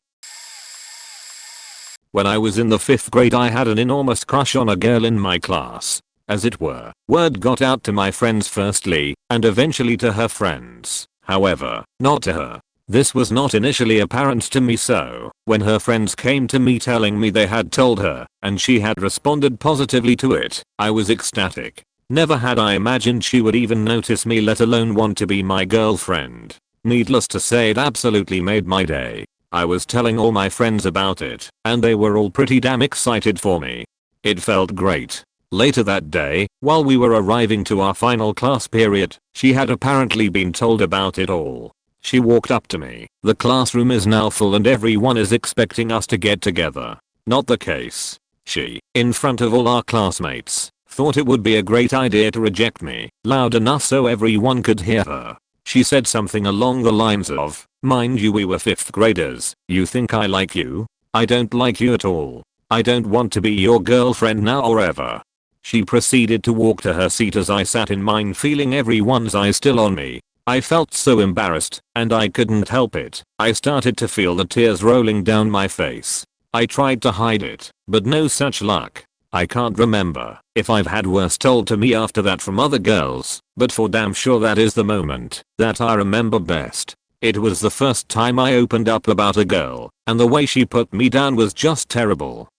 When I was in the 5th grade, I had an enormous crush on a girl in my class. As it were, word got out to my friends firstly, and eventually to her friends. However, not to her. This was not initially apparent to me, so when her friends came to me telling me they had told her, and she had responded positively to it, I was ecstatic. Never had I imagined she would even notice me, let alone want to be my girlfriend. Needless to say, it absolutely made my day. I was telling all my friends about it, and they were all pretty damn excited for me. It felt great. Later that day, while we were arriving to our final class period, she had apparently been told about it all. She walked up to me. The classroom is now full and everyone is expecting us to get together. Not the case. She, in front of all our classmates, thought it would be a great idea to reject me, loud enough so everyone could hear her. She said something along the lines of, "Mind you, we were 5th graders, you think I like you? I don't like you at all." I don't want to be your girlfriend now or ever. She proceeded to walk to her seat as I sat in mine, feeling everyone's eyes still on me. I felt so embarrassed, and I couldn't help it. I started to feel the tears rolling down my face. I tried to hide it, but no such luck. I can't remember if I've had worse told to me after that from other girls, but for damn sure that is the moment that I remember best. It was the first time I opened up about a girl, and the way she put me down was just terrible.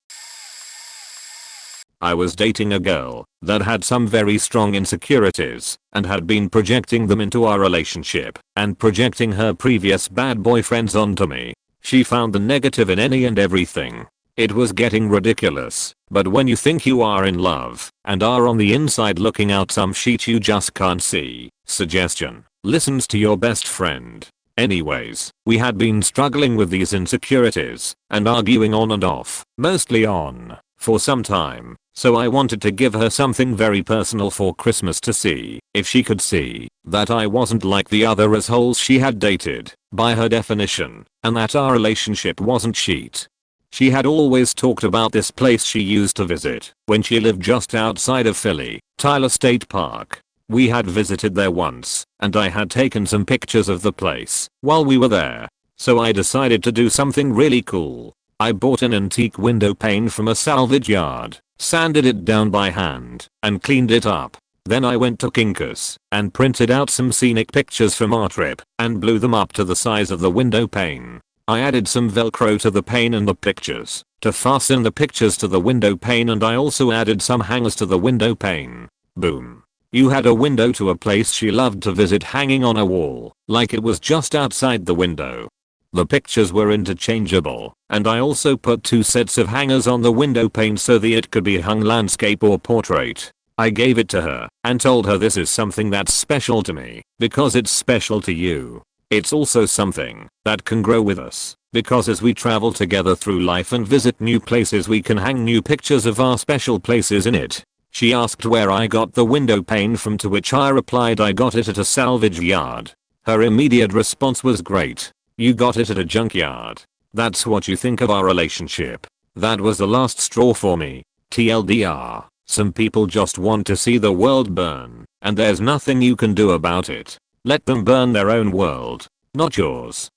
I was dating a girl that had some very strong insecurities and had been projecting them into our relationship and projecting her previous bad boyfriends onto me. She found the negative in any and everything. It was getting ridiculous, but when you think you are in love and are on the inside looking out some shit you just can't see, suggestion listens to your best friend. Anyways, we had been struggling with these insecurities and arguing on and off, mostly on, for some time. So I wanted to give her something very personal for Christmas to see if she could see that I wasn't like the other assholes she had dated, by her definition, and that our relationship wasn't shit. She had always talked about this place she used to visit when she lived just outside of Philly, Tyler State Park. We had visited there once, and I had taken some pictures of the place while we were there. So I decided to do something really cool. I bought an antique window pane from a salvage yard, sanded it down by hand, and cleaned it up. Then I went to Kinko's and printed out some scenic pictures from our trip and blew them up to the size of the window pane. I added some velcro to the pane and the pictures to fasten the pictures to the window pane, and I also added some hangers to the window pane. Boom. You had a window to a place she loved to visit hanging on a wall, like it was just outside the window. The pictures were interchangeable, and I also put 2 sets of hangers on the window pane so that it could be hung landscape or portrait. I gave it to her and told her this is something that's special to me because it's special to you. It's also something that can grow with us because as we travel together through life and visit new places we can hang new pictures of our special places in it. She asked where I got the window pane from, to which I replied I got it at a salvage yard. Her immediate response was great. You got it at a junkyard. That's what you think of our relationship. That was the last straw for me. TLDR. Some people just want to see the world burn, and there's nothing you can do about it. Let them burn their own world, not yours.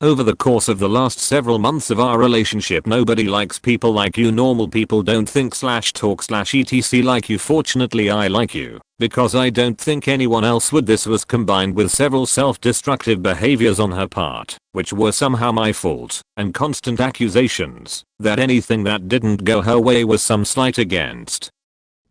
Over the course of the last several months of our relationship, nobody likes people like you. Normal people don't think / talk / etc like you. Fortunately I like you, because I don't think anyone else would. This was combined with several self-destructive behaviors on her part, which were somehow my fault, and constant accusations that anything that didn't go her way was some slight against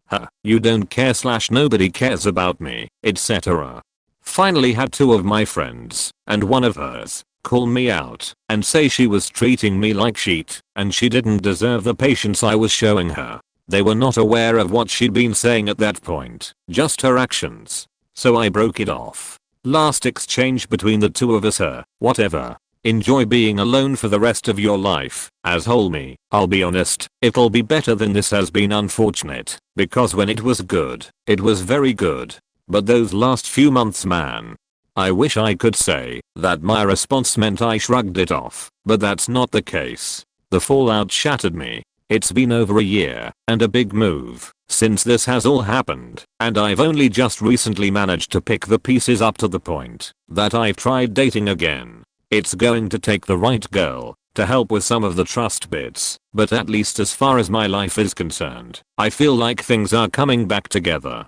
her. You don't care / nobody cares about me, etc. Finally had 2 of my friends, and one of hers, call me out and say she was treating me like shit and she didn't deserve the patience I was showing her. They were not aware of what she'd been saying at that point, just her actions. So I broke it off. Last exchange between the 2 of us: whatever. Enjoy being alone for the rest of your life, asshole me. I'll be honest, it'll be better than this has been. Unfortunate, because when it was good, it was very good. But those last few months, man. I wish I could say that my response meant I shrugged it off, but that's not the case. The fallout shattered me. It's been over a year and a big move since this has all happened, and I've only just recently managed to pick the pieces up to the point that I've tried dating again. It's going to take the right girl to help with some of the trust bits, but at least as far as my life is concerned, I feel like things are coming back together.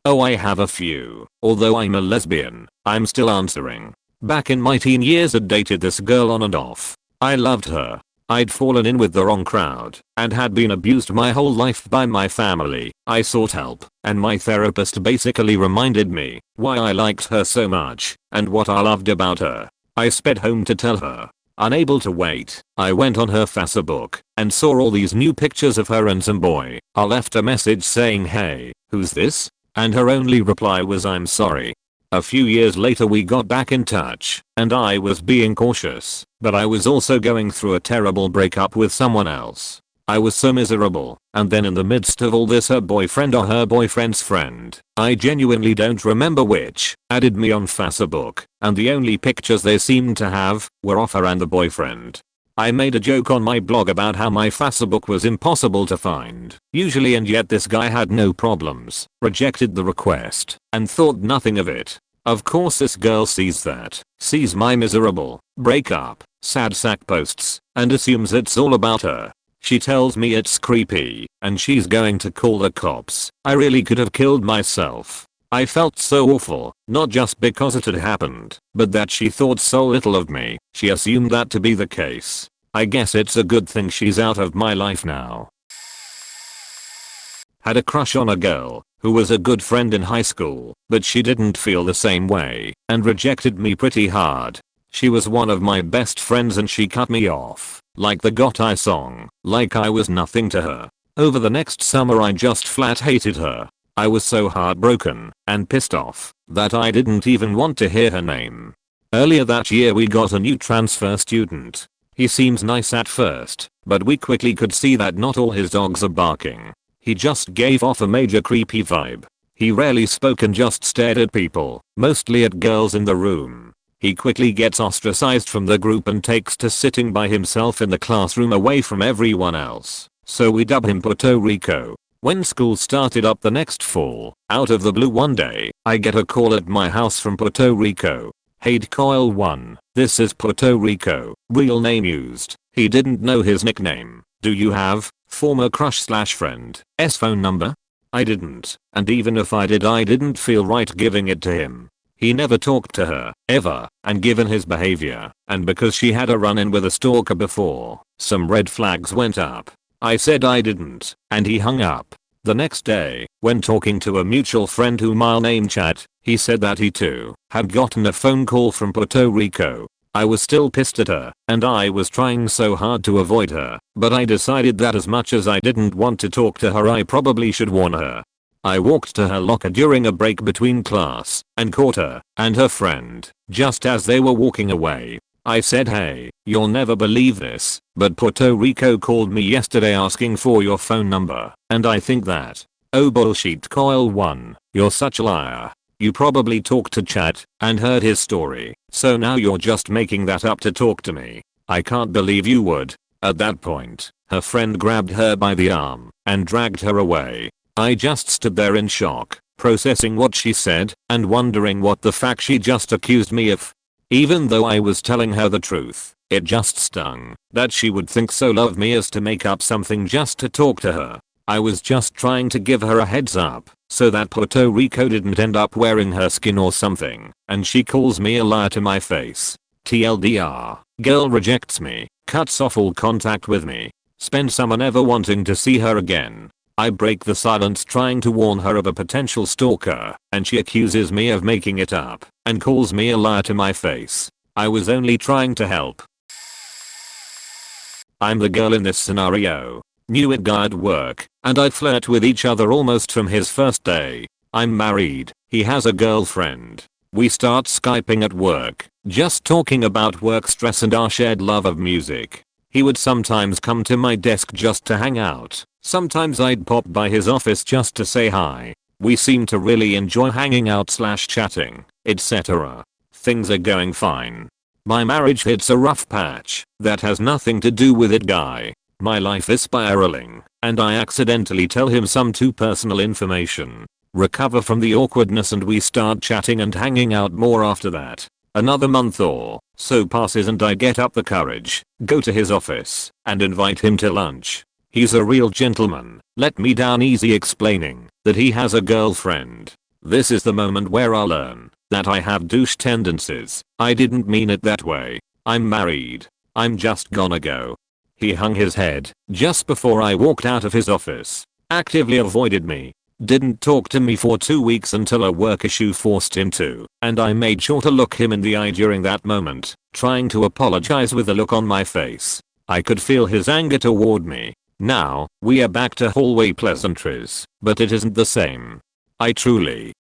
Oh, I have a few. Although I'm a lesbian, I'm still answering. Back in my teen years I'd dated this girl on and off. I loved her. I'd fallen in with the wrong crowd and had been abused my whole life by my family. I sought help, and my therapist basically reminded me why I liked her so much and what I loved about her. I sped home to tell her. Unable to wait, I went on her Facebook and saw all these new pictures of her and some boy. I left a message saying, "Hey, who's this?" And her only reply was, "I'm sorry." A few years later we got back in touch, and I was being cautious, but I was also going through a terrible breakup with someone else. I was so miserable, and then in the midst of all this her boyfriend or her boyfriend's friend, I genuinely don't remember which, added me on Facebook and the only pictures they seemed to have were of her and the boyfriend. I made a joke on my blog about how my Facebook was impossible to find usually, and yet this guy had no problems, rejected the request, and thought nothing of it. Of course this girl sees that, sees my miserable breakup, sad sack posts, and assumes it's all about her. She tells me it's creepy, and she's going to call the cops. I really could have killed myself. I felt so awful, not just because it had happened, but that she thought so little of me. She assumed that to be the case. I guess it's a good thing she's out of my life now. Had a crush on a girl who was a good friend in high school, but she didn't feel the same way and rejected me pretty hard. She was one of my best friends and she cut me off, like the Got I song, like I was nothing to her. Over the next summer I just flat hated her. I was so heartbroken and pissed off that I didn't even want to hear her name. Earlier that year we got a new transfer student. He seems nice at first, but we quickly could see that not all his dogs are barking. He just gave off a major creepy vibe. He rarely spoke and just stared at people, mostly at girls in the room. He quickly gets ostracized from the group and takes to sitting by himself in the classroom away from everyone else. So we dub him Puerto Rico. When school started up the next fall, out of the blue one day, I get a call at my house from Puerto Rico. Hey Coil 1, this is Puerto Rico, real name used. He didn't know his nickname. Do you have former crush/friend's phone number? I didn't, and even if I did I didn't feel right giving it to him. He never talked to her, ever, and given his behavior, and because she had a run-in with a stalker before, some red flags went up. I said I didn't, and he hung up. The next day, when talking to a mutual friend whom I'll name Chad, he said that he too had gotten a phone call from Puerto Rico. I was still pissed at her, and I was trying so hard to avoid her, but I decided that as much as I didn't want to talk to her I probably should warn her. I walked to her locker during a break between class, and caught her and her friend just as they were walking away. I said, hey, you'll never believe this, but Puerto Rico called me yesterday asking for your phone number, and I think that. Oh bullshit Coil 1, you're such a liar. You probably talked to Chad and heard his story, so now you're just making that up to talk to me. I can't believe you would. At that point, her friend grabbed her by the arm and dragged her away. I just stood there in shock, processing what she said and wondering what the fuck she just accused me of. Even though I was telling her the truth, it just stung that she would think so of me as to make up something just to talk to her. I was just trying to give her a heads up so that Puerto Rico didn't end up wearing her skin or something, and she calls me a liar to my face. TLDR, girl rejects me, cuts off all contact with me, spends summer never wanting to see her again. I break the silence trying to warn her of a potential stalker, and she accuses me of making it up and calls me a liar to my face. I was only trying to help. I'm the girl in this scenario. Knew it guy at work, and I'd flirt with each other almost from his first day. I'm married, he has a girlfriend. We start Skyping at work, just talking about work stress and our shared love of music. He would sometimes come to my desk just to hang out. Sometimes I'd pop by his office just to say hi. We seem to really enjoy hanging out/chatting, etc. Things are going fine. My marriage hits a rough patch that has nothing to do with it guy. My life is spiraling, and I accidentally tell him some too personal information. Recover from the awkwardness and we start chatting and hanging out more after that. Another month or so passes and I get up the courage, go to his office, and invite him to lunch. He's a real gentleman, let me down easy explaining that he has a girlfriend. This is the moment where I learn that I have douche tendencies. I didn't mean it that way. I'm married. I'm just gonna go. He hung his head just before I walked out of his office. Actively avoided me. Didn't talk to me for 2 weeks until a work issue forced him to, and I made sure to look him in the eye during that moment, trying to apologize with a look on my face. I could feel his anger toward me. Now, we are back to hallway pleasantries, but it isn't the same. I truly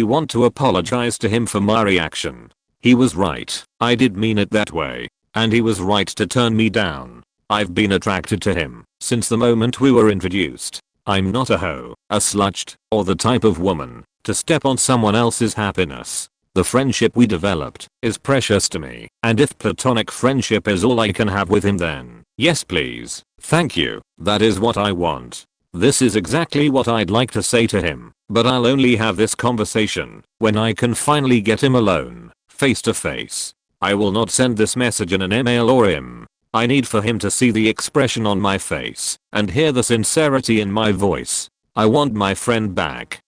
want to apologize to him for my reaction. He was right, I did mean it that way. And he was right to turn me down. I've been attracted to him since the moment we were introduced. I'm not a hoe, a slut, or the type of woman to step on someone else's happiness. The friendship we developed is precious to me, and if platonic friendship is all I can have with him, then yes please, thank you, that is what I want. This is exactly what I'd like to say to him, but I'll only have this conversation when I can finally get him alone, face to face. I will not send this message in an email or him. I need for him to see the expression on my face and hear the sincerity in my voice. I want my friend back.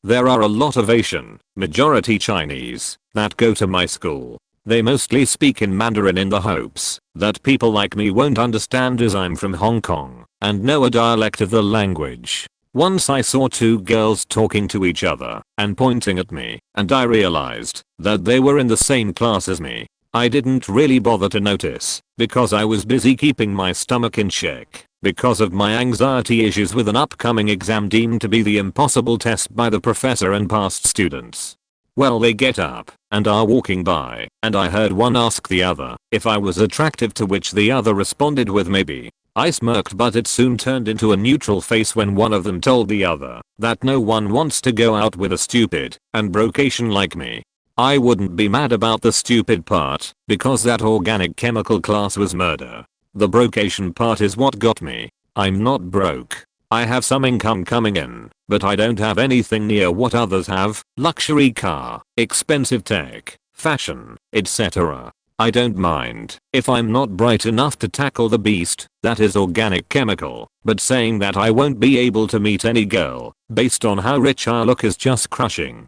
There are a lot of Asian, majority Chinese, that go to my school. They mostly speak in Mandarin in the hopes that people like me won't understand as I'm from Hong Kong and know a dialect of the language. Once I saw two girls talking to each other and pointing at me, and I realized that they were in the same class as me. I didn't really bother to notice because I was busy keeping my stomach in check because of my anxiety issues with an upcoming exam deemed to be the impossible test by the professor and past students. Well, they get up and are walking by, and I heard one ask the other if I was attractive, to which the other responded with maybe. I smirked, but it soon turned into a neutral face when one of them told the other that no one wants to go out with a stupid and broke Asian like me. I wouldn't be mad about the stupid part because that organic chemical class was murder. The broke Asian part is what got me. I'm not broke. I have some income coming in, but I don't have anything near what others have: luxury car, expensive tech, fashion, etc. I don't mind if I'm not bright enough to tackle the beast that is organic chemical, but saying that I won't be able to meet any girl based on how rich I look is just crushing.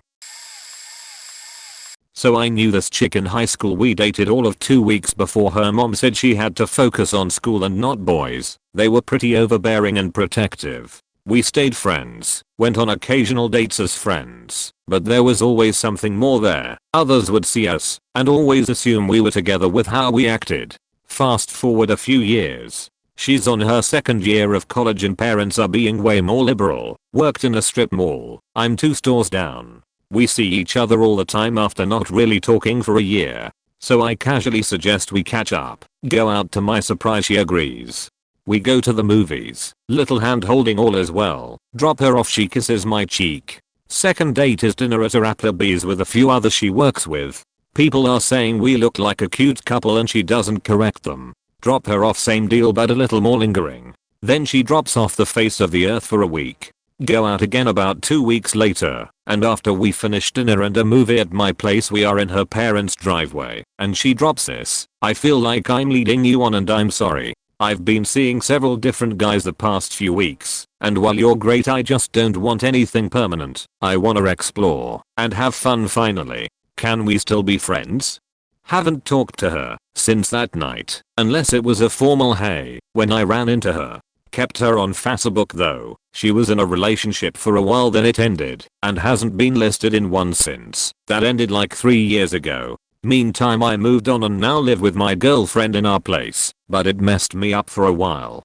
So I knew this chick in high school. We dated all of 2 weeks before her mom said she had to focus on school and not boys. They were pretty overbearing and protective. We stayed friends, went on occasional dates as friends, but there was always something more there. Others would see us and always assume we were together with how we acted. Fast forward a few years. She's on her second year of college and parents are being way more liberal. Worked in a strip mall. I'm 2 stores down. We see each other all the time after not really talking for a year. So I casually suggest we catch up. Go out. To my surprise, she agrees. We go to the movies. Little hand holding, all is well. Drop her off, she kisses my cheek. Second date is dinner at a Applebee's with a few others she works with. People are saying we look like a cute couple and she doesn't correct them. Drop her off, same deal but a little more lingering. Then she drops off the face of the earth for a week. Go out again about 2 weeks later, and after we finish dinner and a movie at my place, we are in her parents' driveway, and she drops this: I feel like I'm leading you on and I'm sorry. I've been seeing several different guys the past few weeks, and while you're great I just don't want anything permanent. I wanna explore and have fun finally. Can we still be friends? Haven't talked to her since that night, unless it was a formal hey when I ran into her. Kept her on Facebook though. She was in a relationship for a while, then it ended, and hasn't been listed in one since. That ended like 3 years ago. Meantime I moved on and now live with my girlfriend in our place, but it messed me up for a while.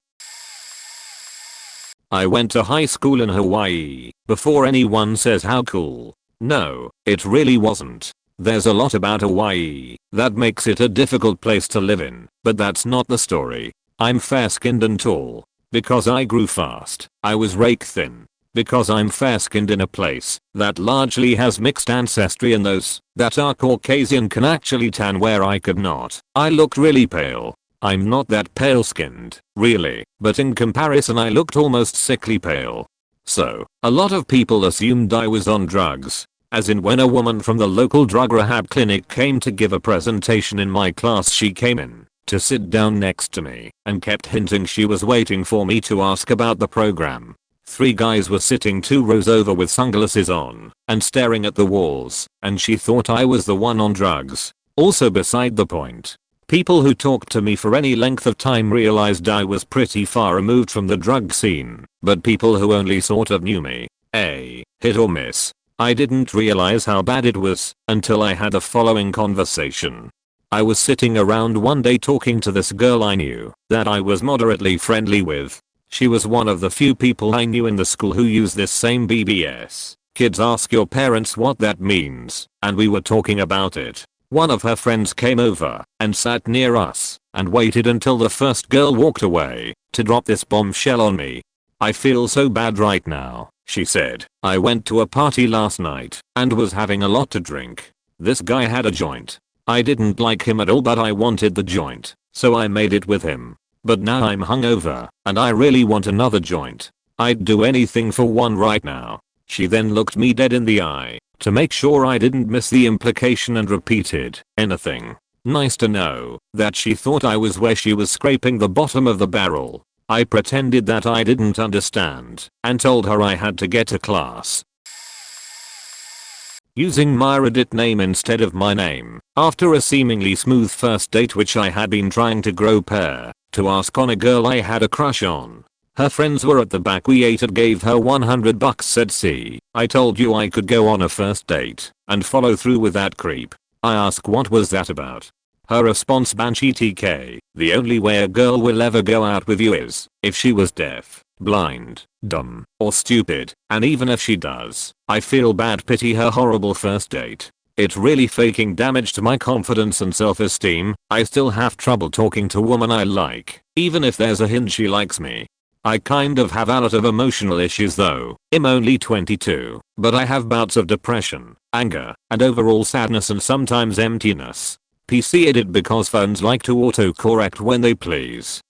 I went to high school in Hawaii. Before anyone says how cool. No, it really wasn't. There's a lot about Hawaii that makes it a difficult place to live in, but that's not the story. I'm fair-skinned and tall. Because I grew fast. I was rake thin. Because I'm fair-skinned in a place that largely has mixed ancestry, and those that are Caucasian can actually tan where I could not. I looked really pale. I'm not that pale-skinned, really, but in comparison I looked almost sickly pale. So, a lot of people assumed I was on drugs. As in, when a woman from the local drug rehab clinic came to give a presentation in my class, she came in to sit down next to me and kept hinting she was waiting for me to ask about the program. 3 guys were sitting 2 rows over with sunglasses on and staring at the walls, and she thought I was the one on drugs. Also beside the point. People who talked to me for any length of time realized I was pretty far removed from the drug scene, but people who only sort of knew me, hit or miss. I didn't realize how bad it was until I had the following conversation. I was sitting around one day talking to this girl I knew that I was moderately friendly with. She was one of the few people I knew in the school who used this same BBS. Kids ask your parents what that means, and we were talking about it. One of her friends came over and sat near us and waited until the first girl walked away to drop this bombshell on me. I feel so bad right now. She said, I went to a party last night and was having a lot to drink. This guy had a joint. I didn't like him at all, but I wanted the joint, so I made it with him. But now I'm hungover and I really want another joint. I'd do anything for one right now. She then looked me dead in the eye to make sure I didn't miss the implication and repeated, anything. Nice to know that she thought I was where she was scraping the bottom of the barrel. I pretended that I didn't understand and told her I had to get a class. Using my Reddit name instead of my name after a seemingly smooth first date which I had been trying to grow pair to ask on a girl I had a crush on. Her friends were at the back. We ate and gave her $100, said, see, I told you I could go on a first date and follow through with that creep. I ask what was that about? Her response, Banshee TK, the only way a girl will ever go out with you is if she was deaf, blind, dumb, or stupid, and even if she does, I feel bad, pity her horrible first date. It really faking damaged my confidence and self-esteem. I still have trouble talking to women I like, even if there's a hint she likes me. I kind of have a lot of emotional issues though. I'm only 22, but I have bouts of depression, anger, and overall sadness and sometimes emptiness. PC edit because phones like to autocorrect when they please.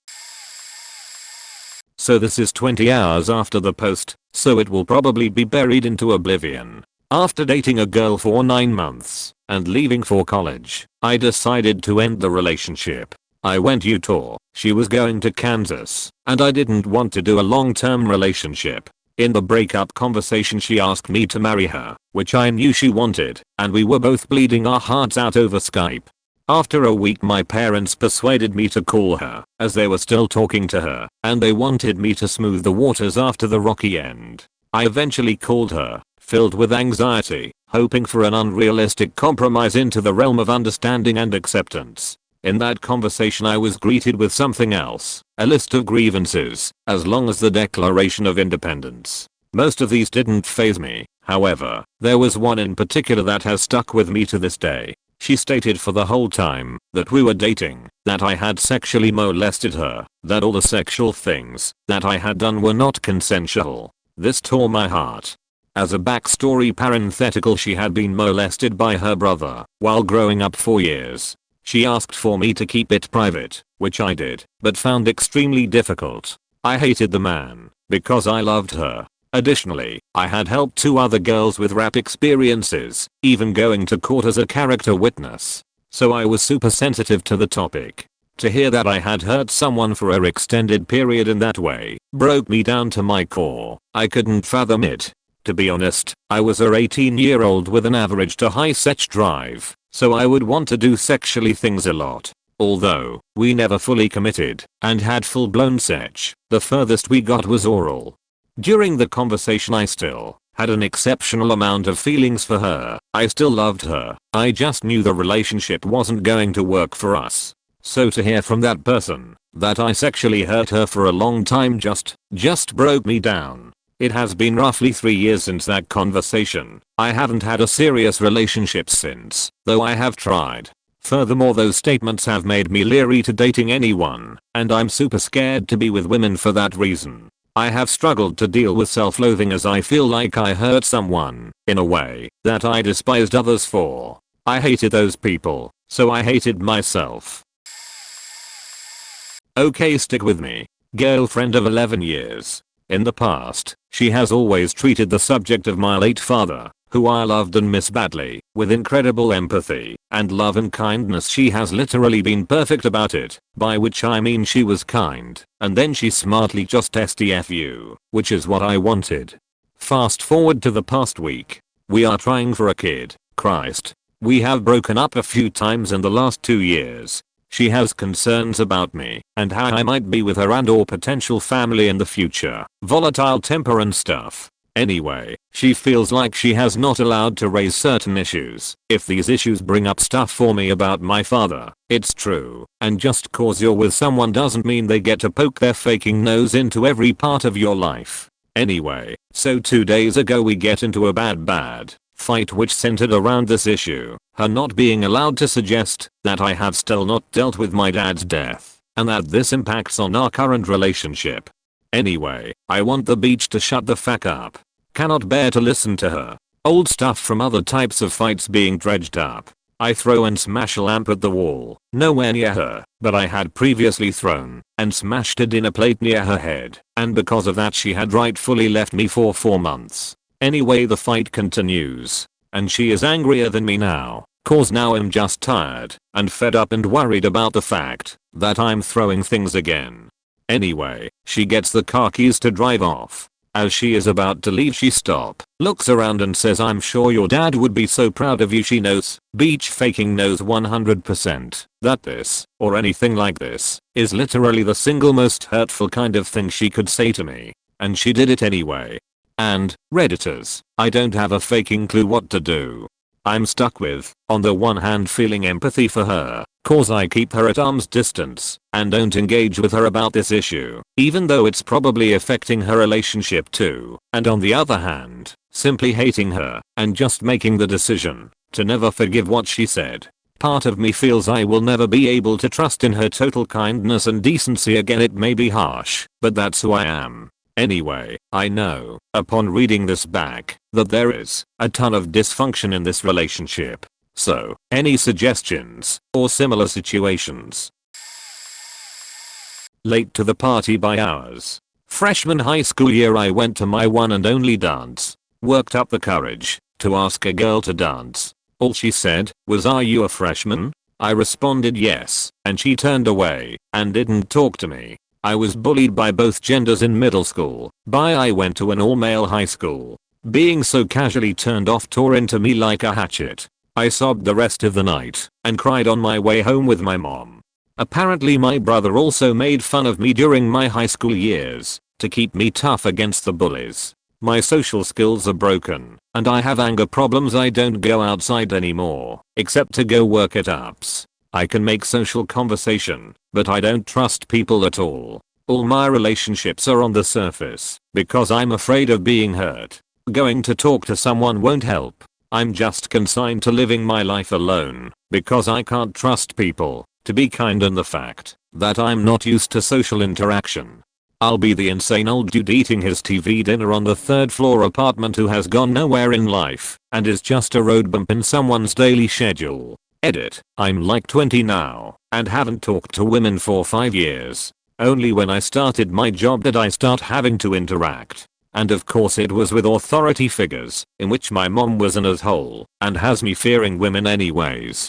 So this is 20 hours after the post, so it will probably be buried into oblivion. After dating a girl for 9 months and leaving for college, I decided to end the relationship. I went Utah, she was going to Kansas, and I didn't want to do a long-term relationship. In the breakup conversation she asked me to marry her, which I knew she wanted, and we were both bleeding our hearts out over Skype. After a week my parents persuaded me to call her, as they were still talking to her, and they wanted me to smooth the waters after the rocky end. I eventually called her, filled with anxiety, hoping for an unrealistic compromise into the realm of understanding and acceptance. In that conversation I was greeted with something else, a list of grievances, as long as the Declaration of Independence. Most of these didn't faze me, however, there was one in particular that has stuck with me to this day. She stated for the whole time that we were dating, that I had sexually molested her, that all the sexual things that I had done were not consensual. This tore my heart. As a backstory parenthetical, she had been molested by her brother while growing up for years. She asked for me to keep it private, which I did, but found extremely difficult. I hated the man because I loved her. Additionally, I had helped 2 other girls with rap experiences, even going to court as a character witness. So I was super sensitive to the topic. To hear that I had hurt someone for an extended period in that way broke me down to my core. I couldn't fathom it. To be honest, I was a 18-year-old with an average to high sex drive, so I would want to do sexually things a lot. Although, we never fully committed and had full-blown sex, the furthest we got was oral. During the conversation I still had an exceptional amount of feelings for her. I still loved her. I just knew the relationship wasn't going to work for us. So to hear from that person that I sexually hurt her for a long time just broke me down. It has been roughly 3 years since that conversation. I haven't had a serious relationship since, though I have tried. Furthermore, those statements have made me leery to dating anyone, and I'm super scared to be with women for that reason. I have struggled to deal with self-loathing as I feel like I hurt someone in a way that I despised others for. I hated those people, so I hated myself. Okay, stick with me. Girlfriend of 11 years. In the past, she has always treated the subject of my late father, who I loved and miss badly, with incredible empathy and love and kindness. She has literally been perfect about it, by which I mean she was kind, and then she smartly just STFU, which is what I wanted. Fast forward to the past week. We are trying for a kid. Christ. We have broken up a few times in the last 2 years. She has concerns about me and how I might be with her and or potential family in the future, volatile temper and stuff. Anyway, she feels like she has not allowed to raise certain issues. If these issues bring up stuff for me about my father, it's true, and just cause you're with someone doesn't mean they get to poke their faking nose into every part of your life. Anyway, so 2 days ago we get into a bad fight which centered around this issue, her not being allowed to suggest that I have still not dealt with my dad's death, and that this impacts on our current relationship. Anyway, I want the beach to shut the fuck up. Cannot bear to listen to her. Old stuff from other types of fights being dredged up. I throw and smash a lamp at the wall, nowhere near her, but I had previously thrown and smashed a dinner plate near her head, and because of that she had rightfully left me for 4 months. Anyway, the fight continues, and she is angrier than me now, cause now I'm just tired and fed up and worried about the fact that I'm throwing things again. Anyway, she gets the car keys to drive off. As she is about to leave she looks around and says, "I'm sure your dad would be so proud of you." She knows, beach faking knows 100% that this, or anything like this, is literally the single most hurtful kind of thing she could say to me. And she did it anyway. And, Redditors, I don't have a faking clue what to do. I'm stuck with, on the one hand, feeling empathy for her, cause I keep her at arm's distance and don't engage with her about this issue, even though it's probably affecting her relationship too, and on the other hand, simply hating her and just making the decision to never forgive what she said. Part of me feels I will never be able to trust in her total kindness and decency again. It may be harsh, but that's who I am. Anyway, I know, upon reading this back, that there is a ton of dysfunction in this relationship. So, any suggestions or similar situations? Late to the party by hours. Freshman high school year, I went to my one and only dance. Worked up the courage to ask a girl to dance. All she said was, "Are you a freshman?" I responded yes, and she turned away and didn't talk to me. I was bullied by both genders in middle school. I went to an all-male high school. Being so casually turned off tore into me like a hatchet. I sobbed the rest of the night and cried on my way home with my mom. Apparently my brother also made fun of me during my high school years to keep me tough against the bullies. My social skills are broken and I have anger problems. I don't go outside anymore except to go work at apps. I can make social conversation, but I don't trust people at all. All my relationships are on the surface because I'm afraid of being hurt. Going to talk to someone won't help. I'm just consigned to living my life alone because I can't trust people to be kind, and the fact that I'm not used to social interaction. I'll be the insane old dude eating his TV dinner on the 3rd floor apartment who has gone nowhere in life and is just a road bump in someone's daily schedule. Edit. I'm like 20 now and haven't talked to women for 5 years. Only when I started my job did I start having to interact. And of course it was with authority figures, in which my mom was an asshole and has me fearing women anyways.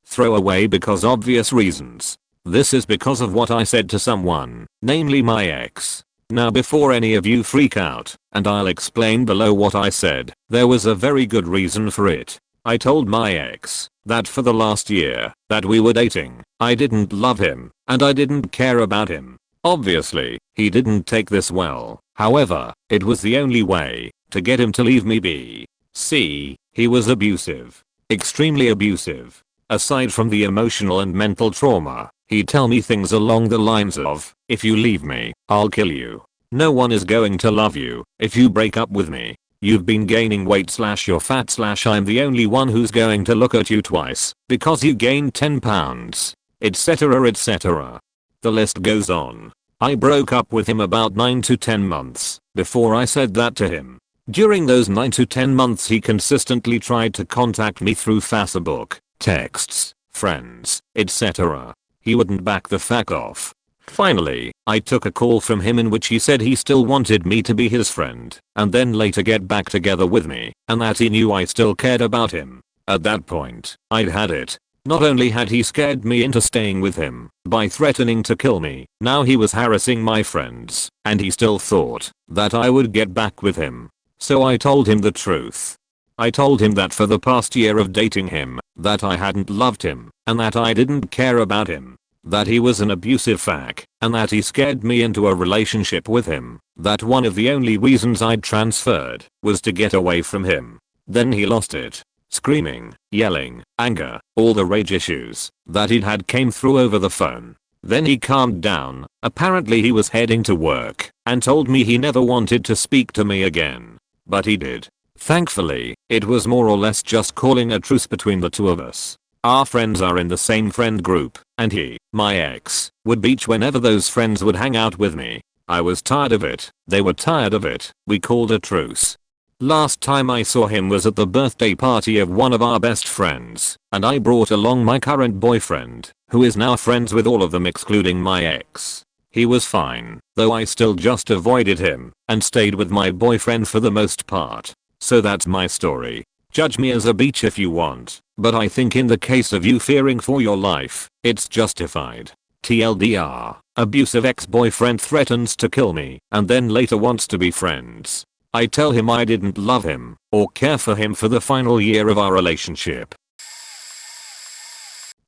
Throw away because obvious reasons. This is because of what I said to someone, namely my ex. Now before any of you freak out, and I'll explain below what I said, there was a very good reason for it. I told my ex that for the last year that we were dating, I didn't love him and I didn't care about him. Obviously, he didn't take this well. However, it was the only way to get him to leave me be. See, he was abusive. Extremely abusive. Aside from the emotional and mental trauma, he'd tell me things along the lines of, "If you leave me, I'll kill you. No one is going to love you if you break up with me. You've been gaining weight / you're fat / I'm the only one who's going to look at you twice because you gained 10 pounds. Etc. etc." The list goes on. I broke up with him about 9 to 10 months before I said that to him. During those 9 to 10 months he consistently tried to contact me through Facebook, texts, friends, etc. He wouldn't back the fuck off. Finally, I took a call from him in which he said he still wanted me to be his friend and then later get back together with me and that he knew I still cared about him. At that point, I'd had it. Not only had he scared me into staying with him by threatening to kill me, now he was harassing my friends and he still thought that I would get back with him. So I told him the truth. I told him that for the past year of dating him, that I hadn't loved him and that I didn't care about him. That he was an abusive fuck, and that he scared me into a relationship with him, that one of the only reasons I'd transferred was to get away from him. Then he lost it. Screaming, yelling, anger, all the rage issues that he'd had came through over the phone. Then he calmed down. Apparently he was heading to work and told me he never wanted to speak to me again. But he did. Thankfully, it was more or less just calling a truce between the two of us. Our friends are in the same friend group, and he, my ex, would beach whenever those friends would hang out with me. I was tired of it. They were tired of it. We called a truce. Last time I saw him was at the birthday party of one of our best friends, and I brought along my current boyfriend, who is now friends with all of them excluding my ex. He was fine, though I still just avoided him and stayed with my boyfriend for the most part. So that's my story. Judge me as a beach if you want, but I think in the case of you fearing for your life, it's justified. TLDR, abusive ex-boyfriend threatens to kill me and then later wants to be friends. I tell him I didn't love him or care for him for the final year of our relationship.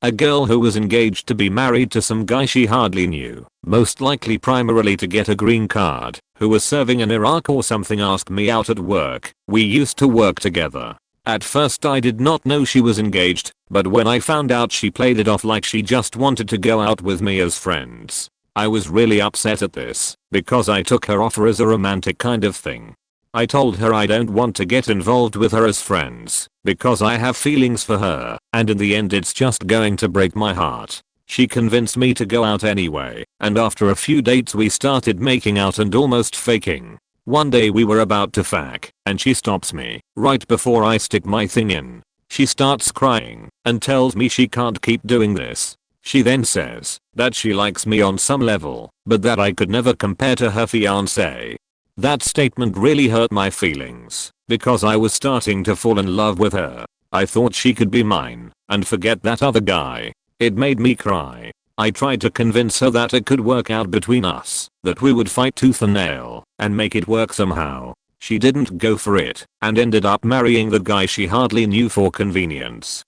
A girl who was engaged to be married to some guy she hardly knew, most likely primarily to get a green card, who was serving in Iraq or something, asked me out at work. We used to work together. At first I did not know she was engaged, but when I found out she played it off like she just wanted to go out with me as friends. I was really upset at this, because I took her offer as a romantic kind of thing. I told her I don't want to get involved with her as friends, because I have feelings for her, and in the end it's just going to break my heart. She convinced me to go out anyway, and after a few dates we started making out and almost faking. One day we were about to fuck, and she stops me, right before I stick my thing in. She starts crying, and tells me she can't keep doing this. She then says that she likes me on some level, but that I could never compare to her fiancé. That statement really hurt my feelings, because I was starting to fall in love with her. I thought she could be mine, and forget that other guy. It made me cry. I tried to convince her that it could work out between us, that we would fight tooth and nail, and make it work somehow. She didn't go for it, and ended up marrying the guy she hardly knew for convenience.